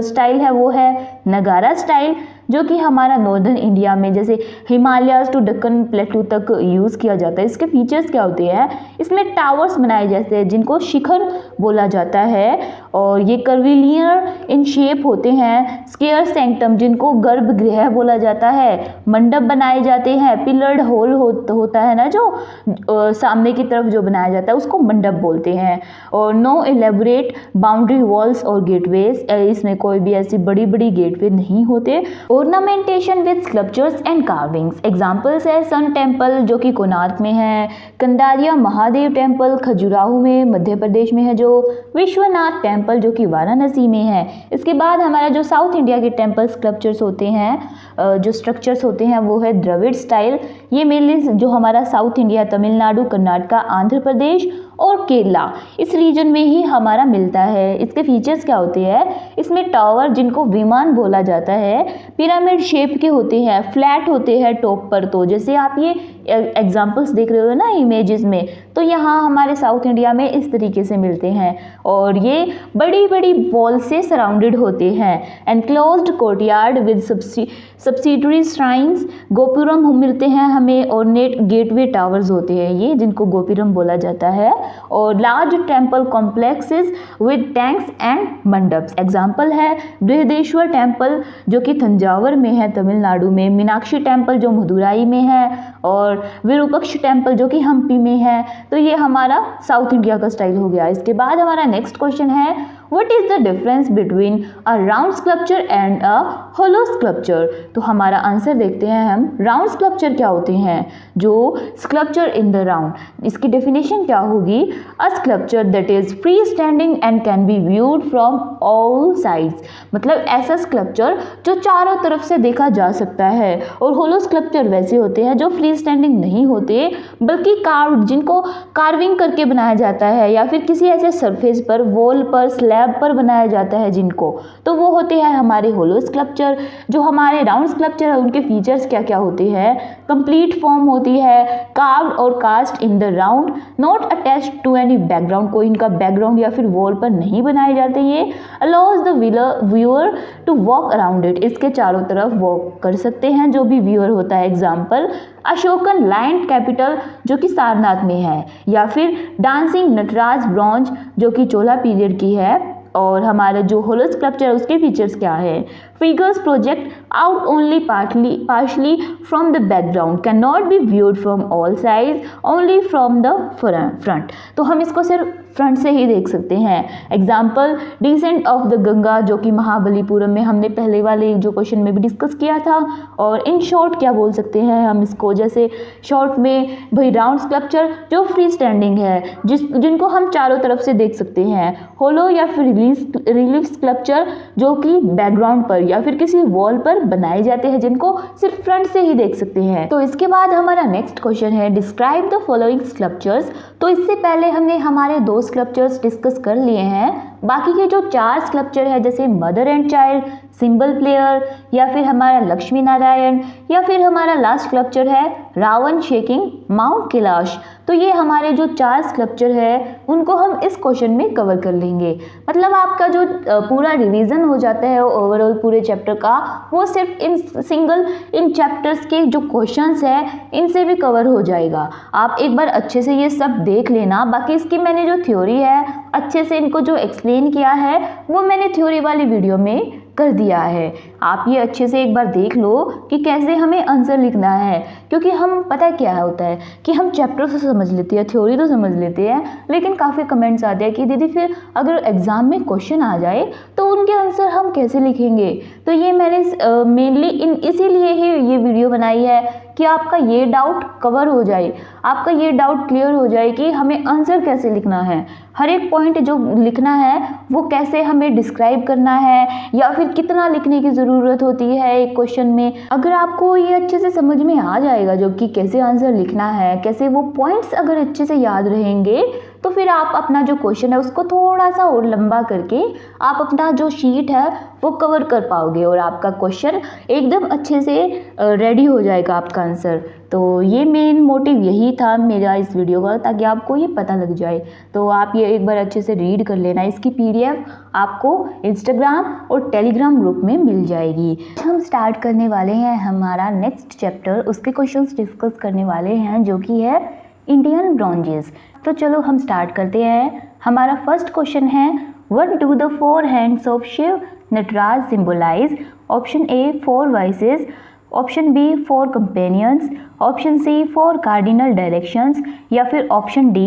स्टाइल है वो है नगारा स्टाइल, जो कि हमारा नॉर्दर्न इंडिया में जैसे हिमालयाज टू दक्कन प्लेटू तक यूज़ किया जाता है। इसके फीचर्स क्या होते हैं? इसमें टावर्स बनाए जाते हैं जिनको शिखर बोला जाता है, और ये कर्विलियर इन शेप होते हैं। स्केयर सेंक्टम जिनको गर्भगृह बोला जाता है। मंडप बनाए जाते हैं, पिलर्ड होल होता है ना जो सामने की तरफ जो बनाया जाता है उसको मंडप बोलते हैं। और नो एलेबोरेट बाउंड्री वॉल्स और गेटवेज, इसमें कोई भी ऐसी बड़ी बड़ी गेटवे नहीं होते। Ornamentation with sculptures and carvings, examples है सन टेम्पल जो कि कोणार्क में है, कंदारिया महादेव टेम्पल खजुराहो में मध्य प्रदेश में है, जो विश्वनाथ टेम्पल जो कि वाराणसी में है। इसके बाद हमारा जो साउथ इंडिया के टेम्पल स्कल्पचर्स होते हैं, जो स्ट्रक्चर्स होते हैं वो है द्रविड़ स्टाइल, ये मेनली जो हमारा साउथ इंडिया, तमिलनाडु, कर्नाटका, आंध्र प्रदेश और केरला, इस रीजन में ही हमारा मिलता है। इसके फीचर्स क्या होते हैं, इसमें टावर जिनको विमान बोला जाता है पिरामिड शेप के होते हैं, फ्लैट होते हैं टॉप पर। तो जैसे आप ये एग्जांपल्स देख रहे हो ना इमेजेस में, तो यहाँ हमारे साउथ इंडिया में इस तरीके से मिलते हैं और ये बड़ी बड़ी वॉल से सराउंडेड होते हैं। Enclosed courtyard with subsidiary shrines, gopuram मिलते हैं हमें, और नेट गेटवे टावर्स होते हैं ये जिनको गोपुरम बोला जाता है, और large temple complexes with tanks and mandaps. Example है बृहदेश्वर टेम्पल जो कि तंजावर में है तमिलनाडु में, मीनाक्षी टेम्पल जो मदुराई में है, और विरूपक्ष टेम्पल जो कि हम्पी में है। तो ये हमारा साउथ इंडिया का स्टाइल हो गया। इसके बाद हमारा नेक्स्ट क्वेश्चन है, what is the difference between a round sculpture and a hollow sculpture. तो हमारा आंसर देखते हैं हम, राउंड स्कल्पचर क्या होते हैं, जो स्कल्पचर इन द राउंड। इसकी डेफिनेशन क्या होगी, अ sculpture that is free standing and can be viewed from all sides. मतलब ऐसा स्कल्पचर जो चारों तरफ से देखा जा सकता है। और होलो स्कल्पचर वैसे होते हैं जो फ्री स्टैंडिंग नहीं होते बल्कि कार्व्ड, जिनको कार्विंग करके बनाया जाता है या फिर किसी ऐसे सरफेस पर, वॉल पर, स्लैब पर बनाया जाता है जिनको, तो वो होते हैं हमारे होलो स्कल्पचर। जो हमारे राउंड स्कल्पचर है उनके फीचर्स क्या क्या होते हैं, कंप्लीट फॉर्म होती है, कार्व्ड और cast in the round, not attached to any background, कोई इनका बैकग्राउंड या फिर वॉल पर नहीं बनाए जाते। ये allows the viewer to walk around it, इसके चारों तरफ वॉक कर सकते हैं जो भी व्यूअर होता है। एग्जाम्पल अशोकन लाइन कैपिटल जो कि सारनाथ में है, या फिर डांसिंग नटराज ब्रॉन्ज जो कि चोला पीरियड की है। और हमारा जो होलो स्कल्पचर है उसके फीचर्स क्या है, figures project out only partially from the background, can not be viewed from all sides, only from the front. तो हम इसको सिर्फ फ्रंट से ही देख सकते हैं। Example decent of the Ganga जो कि महाबलीपुरम में हमने पहले वाले जो क्वेश्चन में भी डिस्कस किया था। और इन शॉर्ट क्या बोल सकते हैं हम इसको, जैसे शॉर्ट में भाई राउंड स्कल्पचर जो फ्री स्टैंडिंग है, जिनको हम चारों तरफ से देख सकते हैं। होलो या फिर रिलीफ स्कल्पचर जो कि बैकग्राउंड पर या फिर किसी वॉल पर बनाए जाते हैं जिनको सिर्फ फ्रंट से ही देख सकते हैं। तो इसके बाद हमारा नेक्स्ट क्वेश्चन है, डिस्क्राइब द फॉलोइंग स्कल्पचर्स। तो इससे पहले हमने हमारे दो स्कल्पचर्स डिस्कस कर लिए हैं। बाकी के जो 4 स्कल्पचर है जैसे mother and child, symbol player, या फिर हमारा लक्ष्मी नारायण, या फिर हमारा लास्ट स्कल्पचर है रावण शेकिंग माउंट कैलाश। तो ये हमारे जो 4 स्कल्पचर है उनको हम इस क्वेश्चन में कवर कर लेंगे। मतलब आपका जो पूरा रिवीजन हो जाता है ओवरऑल पूरे चैप्टर का, वो सिर्फ इन चैप्टर्स के जो क्वेश्चंस है इनसे भी कवर हो जाएगा। आप एक बार अच्छे से ये सब देख लेना। बाकी इसकी मैंने जो थ्योरी है अच्छे से इनको जो एक्सप्लेन किया है वो मैंने थ्योरी वाली वीडियो में कर दिया है। आप ये अच्छे से एक बार देख लो कि कैसे हमें आंसर लिखना है, क्योंकि हम पता क्या होता है कि हम चैप्टर से समझ लेते हैं, थ्योरी तो समझ लेते हैं, लेकिन काफ़ी कमेंट्स आते हैं कि दीदी फिर अगर एग्ज़ाम में क्वेश्चन आ जाए तो उनके आंसर हम कैसे लिखेंगे। तो ये मैंने मेनली इसीलिए ही ये वीडियो बनाई है कि आपका ये डाउट कवर हो जाए, आपका ये डाउट क्लियर हो जाए कि हमें आंसर कैसे लिखना है, हर एक पॉइंट जो लिखना है वो कैसे हमें डिस्क्राइब करना है, या फिर कितना लिखने की ज़रूरत होती है एक क्वेश्चन में। अगर आपको ये अच्छे से समझ में आ जाएगा जो कि कैसे आंसर लिखना है, कैसे वो पॉइंट्स अगर अच्छे से याद रहेंगे, तो फिर आप अपना जो क्वेश्चन है उसको थोड़ा सा और लंबा करके आप अपना जो शीट है वो कवर कर पाओगे और आपका क्वेश्चन एकदम अच्छे से रेडी हो जाएगा आपका आंसर। तो ये मेन मोटिव यही था मेरा इस वीडियो का, ताकि आपको ये पता लग जाए। तो आप ये एक बार अच्छे से रीड कर लेना। इसकी PDF आपको इंस्टाग्राम और टेलीग्राम ग्रुप में मिल जाएगी। हम स्टार्ट करने वाले हैं हमारा नेक्स्ट चैप्टर, उसके क्वेश्चंस डिस्कस करने वाले हैं जो कि है इंडियन ब्रॉन्जेस। तो चलो हम स्टार्ट करते हैं। हमारा फर्स्ट क्वेश्चन है, what do the 4 hands of Shiva Nataraja symbolise. Option A 4 vices, option B 4 companions, option C 4 cardinal directions, या फिर ऑप्शन D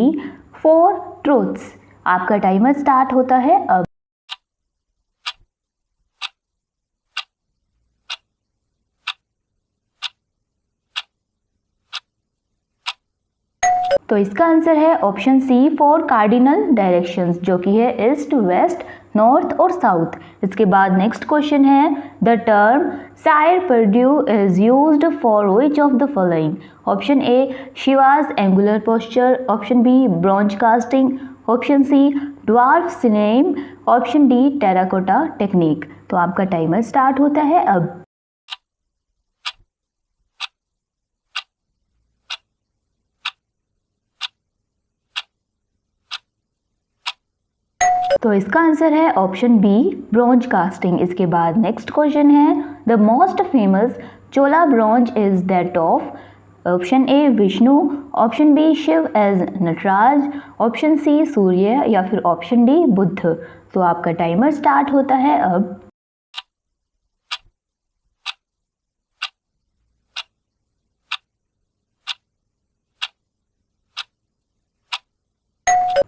4 ट्रूथ्स। आपका टाइमर स्टार्ट होता है अब। तो इसका आंसर है ऑप्शन C 4 कार्डिनल डायरेक्शंस, जो कि है ईस्ट, वेस्ट, नॉर्थ और साउथ। इसके बाद नेक्स्ट क्वेश्चन है the term cire perdue is used for which of the following. Option A Shiva's angular posture, option B bronze casting, option C dwarf cinema, option D terracotta technique. तो आपका timer start होता है अब। तो इसका answer है option B bronze casting. इसके बाद नेक्स्ट क्वेश्चन है the most famous Chola bronze is that of. Option A Vishnu, option B Shiva as Nataraja, option C Surya या फिर ऑप्शन डी बुद्ध। तो आपका टाइमर स्टार्ट होता है अब।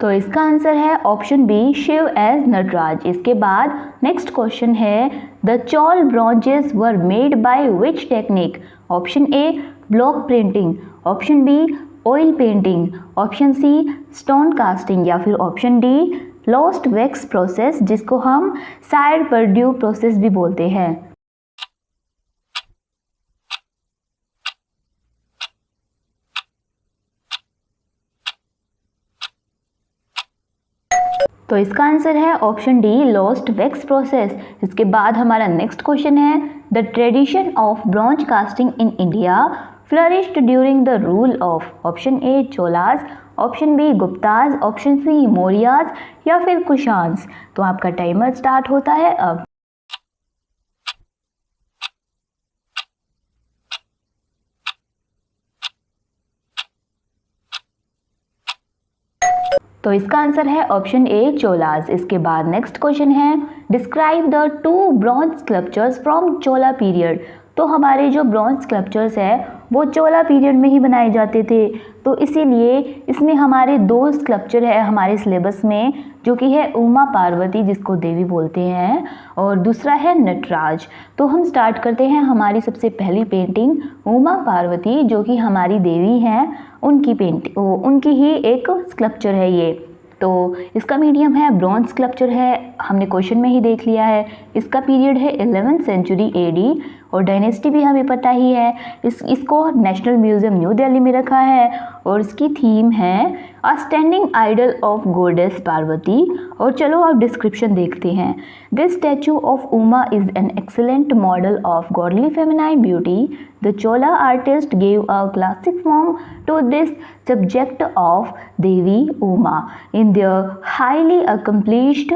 तो इसका आंसर है option B Shiva as Nataraja. इसके बाद नेक्स्ट क्वेश्चन है the Chola bronzes were made by which technique. Option A block printing, option B oil painting, option C stone casting या फिर option D lost wax process जिसको हम साइड पर्ड्यू प्रोसेस भी बोलते हैं। तो इसका आंसर है option D lost wax process. इसके बाद हमारा नेक्स्ट क्वेश्चन है the tradition of bronze casting in India flourished during the rule of. Option A Cholas, option B Guptas, option C Mauryas या फिर कुशान्स। तो आपका टाइमर स्टार्ट होता है अब। तो इसका आंसर है ऑप्शन ए चोलाज। इसके बाद नेक्स्ट क्वेश्चन है describe the two bronze sculptures from Chola period. तो हमारे जो ब्रॉन्ज स्कल्पचर्स है वो चोला पीरियड में ही बनाए जाते थे, तो इसीलिए इसमें हमारे दो स्कल्पचर है हमारे सिलेबस में, जो कि है उमा पार्वती जिसको देवी बोलते हैं और दूसरा है नटराज। तो हम स्टार्ट करते हैं हमारी सबसे पहली पेंटिंग उमा पार्वती जो कि हमारी देवी हैं, उनकी पेंटिंग उनकी ही एक स्कल्पचर है ये। तो इसका मीडियम है ब्रॉन्ज स्कल्पचर है, हमने क्वेश्चन में ही देख लिया है। इसका पीरियड है 11th सेंचुरी एडी और डायनेस्टी भी हमें पता ही है। इसको नेशनल म्यूजियम न्यू दिल्ली में रखा है और इसकी थीम है a standing idol of goddess Parvati. और चलो अब डिस्क्रिप्शन देखते हैं। This statue of Uma is an excellent model of godly feminine beauty. The Chola artist gave a classic form to this subject of Devi Uma in their highly accomplished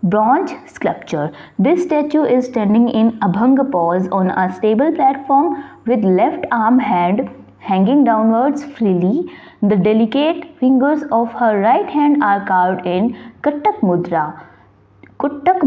bronze sculpture. This statue is standing in Abhanga pose on a stable platform with left arm hand hanging downwards freely. The delicate fingers of her right hand are carved in Katak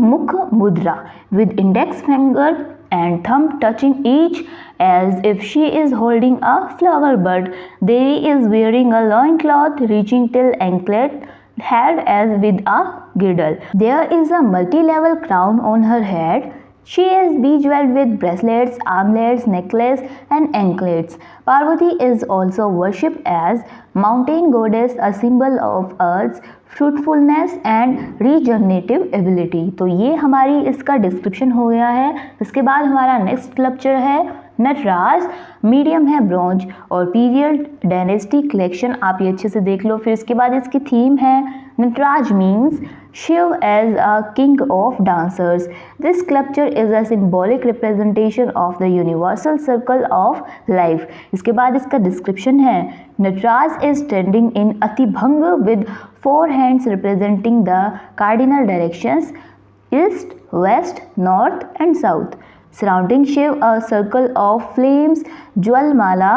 Mukh Mudra with index finger and thumb touching each as if she is holding a flower bud. Devi is wearing a loincloth reaching till anklet, held as with a girdle. There is a multi-level crown on her head. She is bejeweled with bracelets, armlets, necklace and anklets. Parvati is also worshipped as mountain goddess, a symbol of earth's fruitfulness and regenerative ability. तो ये हमारी इसका description हो गया है। इसके बाद हमारा नेक्स्ट स्कल्पचर है नटराज, मीडियम है ब्रॉन्ज और पीरियड डायनेस्टी कलेक्शन, आप ये अच्छे से देख लो। फिर इसके बाद इसकी थीम है Nataraja means Shiva as a king of dancers. This sculpture is a symbolic representation of the universal circle of life. इसके बाद इसका डिस्क्रिप्शन है Nataraja is standing in atibhanga with 4 hands representing the cardinal directions east, west, north and south. Surrounding Shiv, a circle of flames, Jwalamala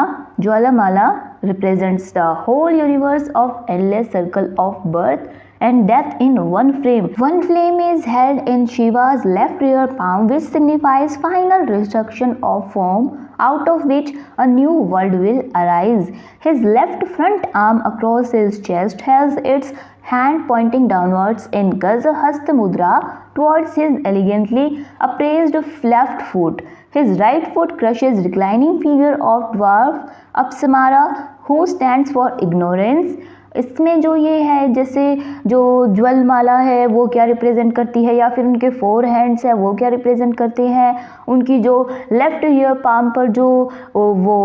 represents the whole universe of endless circle of birth and death in one flame. One flame is held in Shiva's left rear palm, which signifies final destruction of form, out of which a new world will arise. His left front arm across his chest has its hand pointing downwards in Gajahasta Mudra towards his elegantly upraised left foot. His right foot crushes reclining figure of dwarf Apsamara, who stands for ignorance. इसमें जो ये है, जैसे जो ज्वलमाला है वो क्या represent करती है, या फिर उनके 4 हैंड्स है वो क्या रिप्रेजेंट करते हैं, उनकी जो लेफ्ट ईयर पाम पर जो वो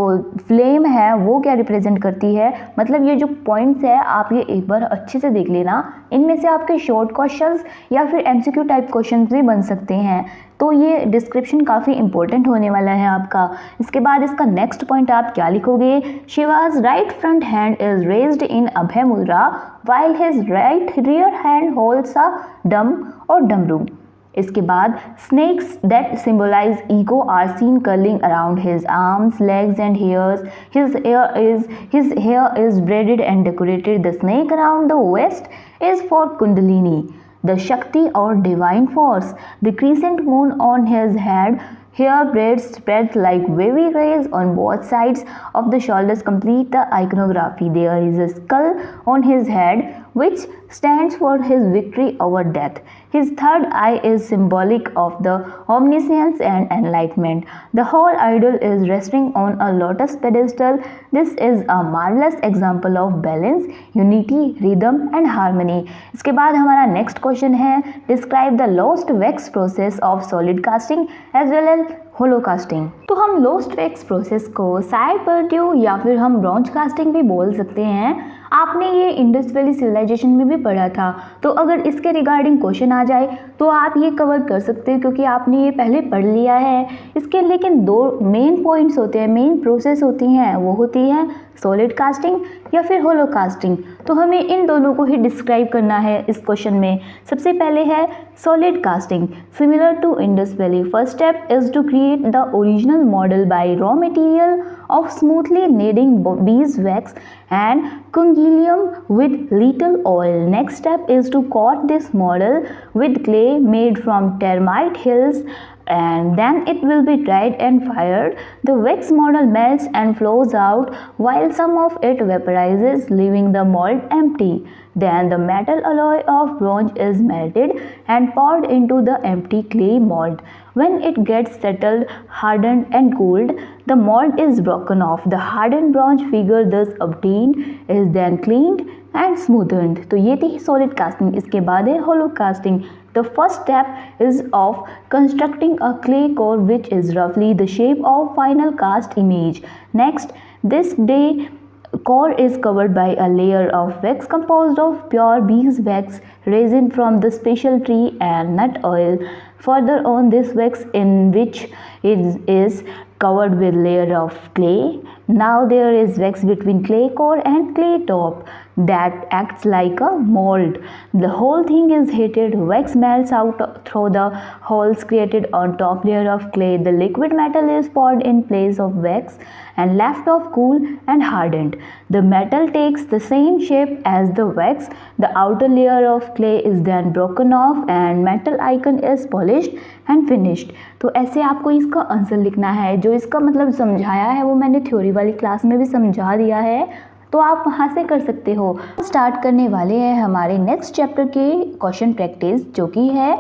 फ्लेम है वो क्या रिप्रेजेंट करती है। मतलब ये जो पॉइंट्स है आप ये एक बार अच्छे से देख लेना, इनमें से आपके शॉर्ट क्वेश्चंस या फिर एमसीक्यू टाइप क्वेश्चंस भी बन सकते हैं। तो ये डिस्क्रिप्शन काफ़ी इंपॉर्टेंट होने वाला है आपका। इसके बाद इसका नेक्स्ट पॉइंट आप क्या लिखोगे, Shiva's right front hand is raised in abhaya mudra while his right rear hand holds a डम और डमरू। इसके बाद snakes that symbolize ego are seen curling around his arms, legs and hairs. His hair is braided and decorated. The snake around the waist is for Kundalini, the Shakti or divine force. The crescent moon on his head, hair braids spread like wavy rays on both sides of the shoulders complete the iconography. There is a skull on his head which stands for his victory over death. His third eye is symbolic of the omniscience and enlightenment. The whole idol is resting on a lotus pedestal. This is a marvelous example of balance, unity, rhythm and harmony. इसके बाद हमारा next question है, describe the lost wax process of solid casting as well as hollow casting. तो हम lost wax process को cire perdue या फिर हम ब्रॉन्ज कास्टिंग भी बोल सकते हैं। आपने ये इंडस वैली सिविलाइजेशन में भी पढ़ा था, तो अगर इसके रिगार्डिंग क्वेश्चन आ जाए तो आप ये कवर कर सकते हो क्योंकि आपने ये पहले पढ़ लिया है। इसके लेकिन 2 मेन पॉइंट्स होते हैं, मेन प्रोसेस होती हैं, वो होती है सॉलिड कास्टिंग या फिर होलो कास्टिंग। तो हमें इन दोनों को ही डिस्क्राइब करना है इस क्वेश्चन में। सबसे पहले है solid casting, similar to Indus valley. First step is to create the original model by raw material of smoothly kneading beeswax and condylium with little oil. Next step is to coat this model with clay made from termite hills and then it will be dried and fired. The wax model melts and flows out while some of it vaporizes, leaving the mold empty. Then the metal alloy of bronze is melted and poured into the empty clay mold. When it gets settled, hardened and cooled, the mold is broken off. The hardened bronze figure thus obtained is then cleaned and smoothened. तो ये थी solid casting। इसके बाद है hollow casting. The first step is of constructing a clay core which is roughly the shape of final cast image. Next, this core is covered by a layer of wax composed of pure beeswax, resin from the special tree and nut oil. Further on, this wax in which is covered with layer of clay. Now there is wax between clay core and clay top that acts like a mold. The whole thing is heated. Wax melts out through the holes created on top layer of clay. The liquid metal is poured in place of wax and left off cool and hardened. The metal takes the same shape as the wax. The outer layer of clay is then broken off and metal icon is polished and finished. तो ऐसे आपको इसका answer लिखना है। जो इसका मतलब समझाया है वो मैंने थ्योरी वाली क्लास में भी समझा दिया है, तो आप वहाँ से कर सकते हो। स्टार्ट करने वाले हैं हमारे नेक्स्ट चैप्टर के क्वेश्चन प्रैक्टिस, जो कि है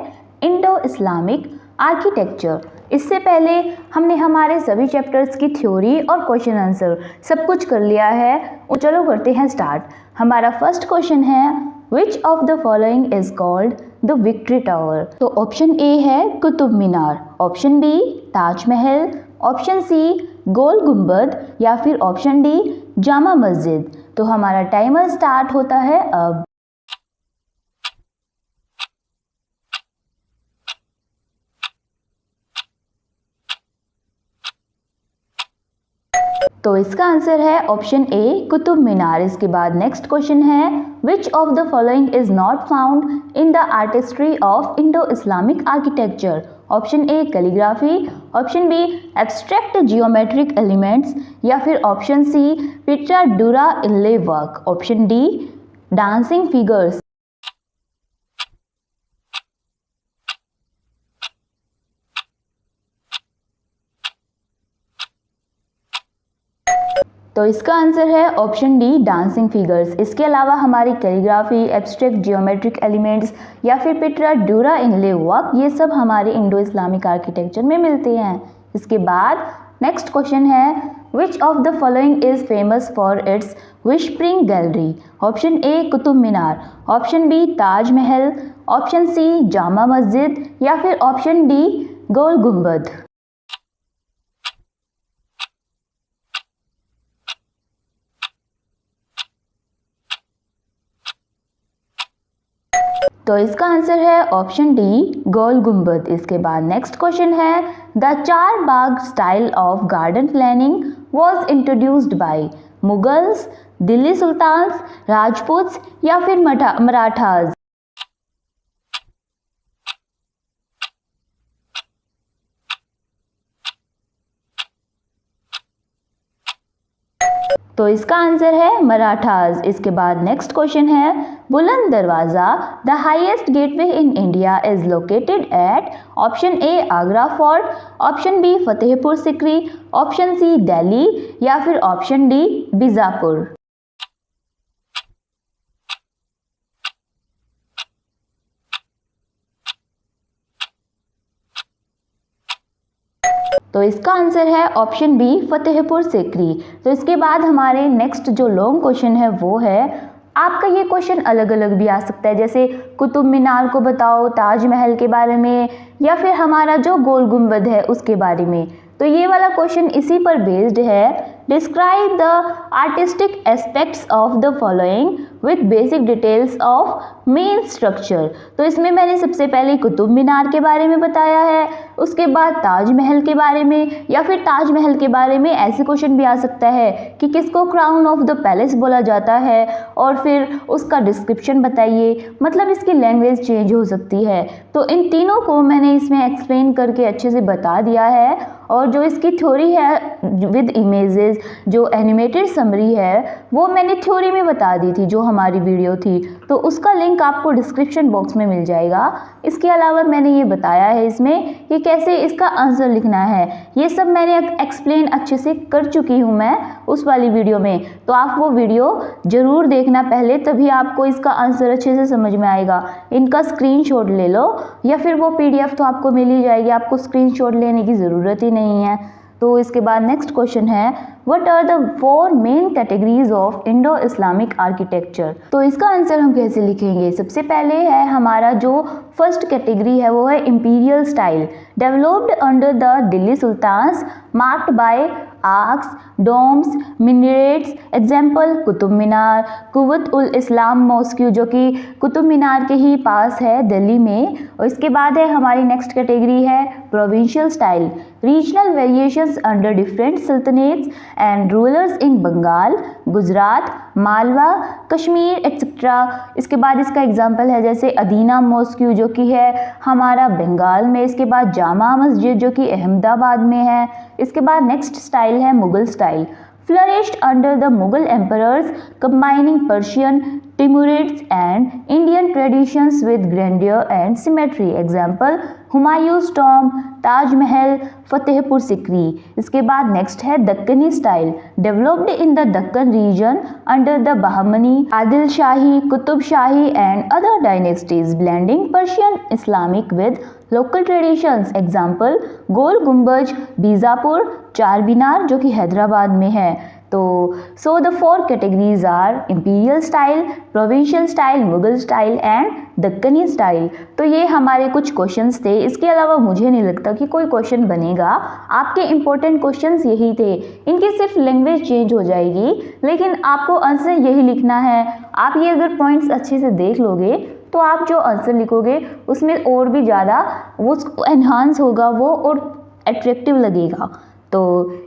इंडो इस्लामिक आर्किटेक्चर। इससे पहले हमने हमारे सभी चैप्टर्स की थ्योरी और क्वेश्चन आंसर सब कुछ कर लिया है। चलो करते हैं स्टार्ट। हमारा फर्स्ट क्वेश्चन है, which of the following is called the victory tower. तो ऑप्शन ए है Qutub Minar, option B Taj Mahal, option सी गोल गुंबद या फिर ऑप्शन डी जामा मस्जिद। तो हमारा टाइमर स्टार्ट होता है अब। तो इसका आंसर है ऑप्शन ए कुतुब मीनार। इसके बाद नेक्स्ट क्वेश्चन है, which of the following is not found in the artistry of Indo Islamic architecture. Option A calligraphy, option B abstract geometric elements या फिर option C pietra dura inlay work, option D dancing figures. तो इसका answer है option D dancing figures. इसके अलावा हमारी calligraphy, abstract geometric elements या फिर पिट्रा डूरा इनले वर्क, ये सब हमारे इंडो इस्लामिक आर्किटेक्चर में मिलते हैं। इसके बाद नेक्स्ट क्वेश्चन है, which of the following is famous for its whispering gallery, option A Qutub Minar, option B Taj Mahal, option C Jama Masjid या फिर ऑप्शन डी गोल गुंबद। तो इसका आंसर है ऑप्शन डी गोल गुंबद। इसके बाद नेक्स्ट क्वेश्चन है, the char bagh style of garden planning was introduced by Mughals, Delhi sultans, Rajputs या फिर मराठास। तो इसका आंसर है मराठास। इसके बाद नेक्स्ट क्वेश्चन है, Buland Darwaza the highest gateway in India is located at, option A Agra fort, option B Fatehpur Sikri, option C Delhi या फिर ऑप्शन डी बीजापुर। तो इसका आंसर है ऑप्शन बी फतेहपुर सिकरी। तो इसके बाद हमारे नेक्स्ट जो लॉन्ग क्वेश्चन है वो है, आपका ये क्वेश्चन अलग अलग भी आ सकता है, जैसे कुतुब मीनार को बताओ, ताजमहल के बारे में या फिर हमारा जो गोल गुंबद है उसके बारे में। तो ये वाला क्वेश्चन इसी पर बेस्ड है, describe the artistic aspects of the following with basic details of main structure. तो इसमें मैंने सबसे पहले कुतुब मीनार के बारे में बताया है, उसके बाद ताजमहल के बारे में, या फिर ताजमहल के बारे में ऐसे क्वेश्चन भी आ सकता है कि किसको क्राउन ऑफ द पैलेस बोला जाता है, और फिर उसका डिस्क्रिप्शन बताइए, मतलब इसकी लैंग्वेज चेंज हो सकती है। तो इन तीनों को मैंने इसमें एक्सप्लेन करके अच्छे से बता दिया है, और जो इसकी थ्योरी है विद इमेजेस, जो एनिमेटेड समरी है वो मैंने थ्योरी में बता दी थी जो हमारी वीडियो थी, तो उसका लिंक आपको डिस्क्रिप्शन बॉक्स में मिल जाएगा। इसके अलावा मैंने ये बताया है इसमें कि कैसे इसका आंसर लिखना है, ये सब मैंने एक्सप्लेन अच्छे से कर चुकी हूँ मैं उस वाली वीडियो में, तो आप वो वीडियो ज़रूर देखना पहले, तभी आपको इसका आंसर अच्छे से समझ में आएगा। इनका स्क्रीनशॉट ले लो या फिर वो PDF तो आपको मिल ही जाएगी, आपको स्क्रीनशॉट लेने की ज़रूरत ही नहीं है। तो इसके बाद नेक्स्ट क्वेश्चन है, what are the 4 main categories of Indo Islamic architecture. तो इसका आंसर हम कैसे लिखेंगे, सबसे पहले है हमारा जो फर्स्ट कैटेगरी है वो है imperial style, developed under the Delhi sultans, marked by arches, domes, minarets, example Qutub Minar, Quwwat ul Islam mosque जो कि कुतुब मीनार के ही पास है दिल्ली में। और इसके बाद है हमारी नेक्स्ट कैटेगरी है provincial style, regional variations under different sultanates and rulers in Bengal, Gujarat, Malwa, Kashmir etcetera. इसके बाद इसका एग्जाम्पल है जैसे अदीना मॉस्क्यू जो कि है हमारा बंगाल में, इसके बाद जामा मस्जिद जो कि अहमदाबाद में है। इसके बाद नेक्स्ट स्टाइल है Mughal style, flourished under the Mughal emperors, combining Persian, Timurids and Indian traditions with grandeur and symmetry. Example, Humayun's tomb, Taj Mahal, Fatehpur Sikri. इसके बाद नेक्स्ट है Deccani style, developed in the Deccan region under the Bahmani, Adil Shahi, Qutub Shahi and other dynasties, blending Persian Islamic with local traditions. Example, Gol Gumbaz, Bijapur, चार मीनार जो कि हैदराबाद में है। तो so the 4 categories are imperial style, provincial style, Mughal style and Deccani style. तो ये हमारे कुछ क्वेश्चंस थे, इसके अलावा मुझे नहीं लगता कि कोई क्वेश्चन बनेगा। आपके इंपॉर्टेंट क्वेश्चंस यही थे, इनकी सिर्फ लैंग्वेज चेंज हो जाएगी, लेकिन आपको आंसर यही लिखना है। आप ये अगर पॉइंट्स अच्छे से देख लोगे तो आप जो आंसर लिखोगे उसमें और भी ज़्यादा वो एनहांस होगा वो और अट्रैक्टिव लगेगा। तो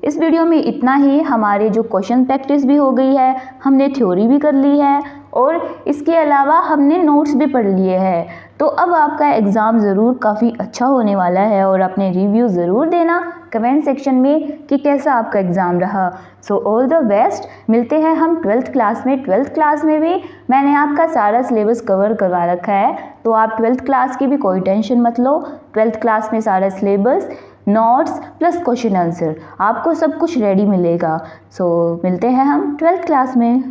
इस वीडियो में इतना ही। हमारे जो क्वेश्चन प्रैक्टिस भी हो गई है, हमने थ्योरी भी कर ली है और इसके अलावा हमने नोट्स भी पढ़ लिए हैं। तो अब आपका एग्ज़ाम ज़रूर काफ़ी अच्छा होने वाला है और अपने रिव्यू ज़रूर देना कमेंट सेक्शन में कि कैसा आपका एग्ज़ाम रहा। So all the best. मिलते हैं हम 12th क्लास में। 12th क्लास में भी मैंने आपका सारा सिलेबस कवर करवा रखा है, तो आप 12th क्लास की भी कोई टेंशन मत लो। 12th क्लास में सारा syllabus, notes plus question answer आपको सब कुछ रेडी मिलेगा। सो मिलते हैं हम 12th क्लास में।